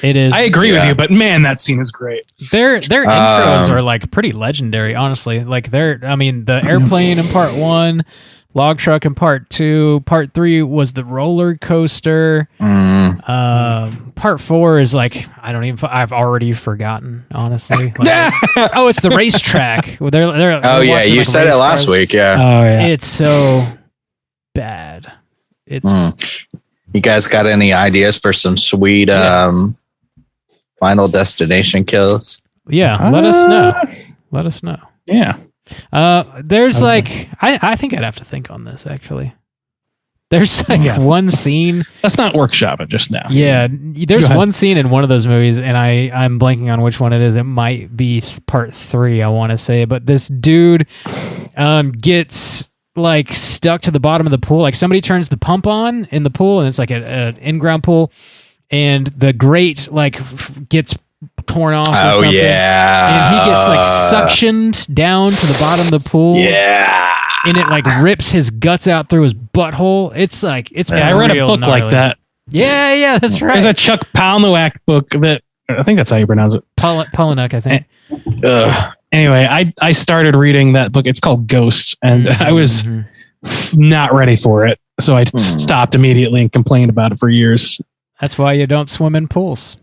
It is. I agree with you, but man, that scene is great. Their intros are like pretty legendary, honestly. Like the airplane in part 1, log truck in part 2, part 3 was the roller coaster. Part 4 is like I've already forgotten, honestly. Like, it's the racetrack. They're Yeah, watching, you like, said it race last cars. week. Yeah. Oh, yeah. It's so bad. It's You guys got any ideas for some sweet Final Destination kills? yeah. Let us know. Let us know. Yeah. There's like I think I'd have to think on this actually. There's like one scene. Let's not workshop it just now. Yeah, there's one scene in one of those movies, and I'm blanking on which one it is. It might be part 3, I want to say. But this dude gets like stuck to the bottom of the pool. Like somebody turns the pump on in the pool, and it's like an in-ground pool, and the grate like gets torn off or something. Yeah. And he gets like suctioned down to the bottom of the pool. Yeah. And it like rips his guts out through his butthole. It's like I read a real book gnarly. like that. Yeah, that's right. There's a Chuck Palahniuk book that I think that's how you pronounce it. Palahniuk, I think. Anyway, I started reading that book. It's called Ghost, and I was not ready for it, so I stopped immediately and complained about it for years. That's why you don't swim in pools.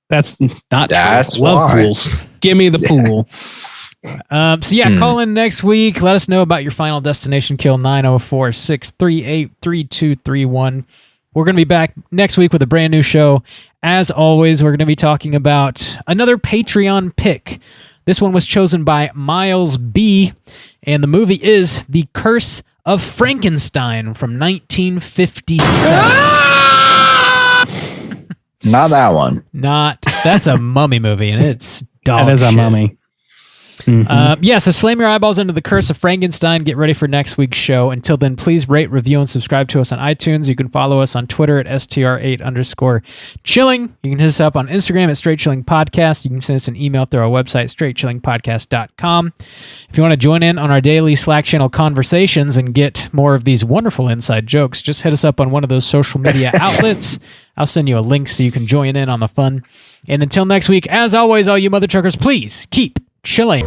That's not That's true. Love why. pools. Give me the pool. Call in next week. Let us know about your Final Destination kill. 904-638-3231. We're going to be back next week with a brand new show. As always, we're going to be talking about another Patreon pick. This one was chosen by Miles B, and the movie is The Curse of Frankenstein from 1957. Not that one. That's a mummy movie, and it's dog That is a shit. mummy. So slam your eyeballs into The Curse of Frankenstein. Get ready for next week's show. Until then, please rate, review, and subscribe to us on iTunes. You can follow us on Twitter at STR8_chilling. You can hit us up on Instagram at Straight Chilling Podcast. You can send us an email through our website, straightchillingpodcast.com. If you want to join in on our daily Slack channel conversations and get more of these wonderful inside jokes, just hit us up on one of those social media outlets. I'll send you a link so you can join in on the fun. And until next week, as always, all you mother truckers, please keep chilling.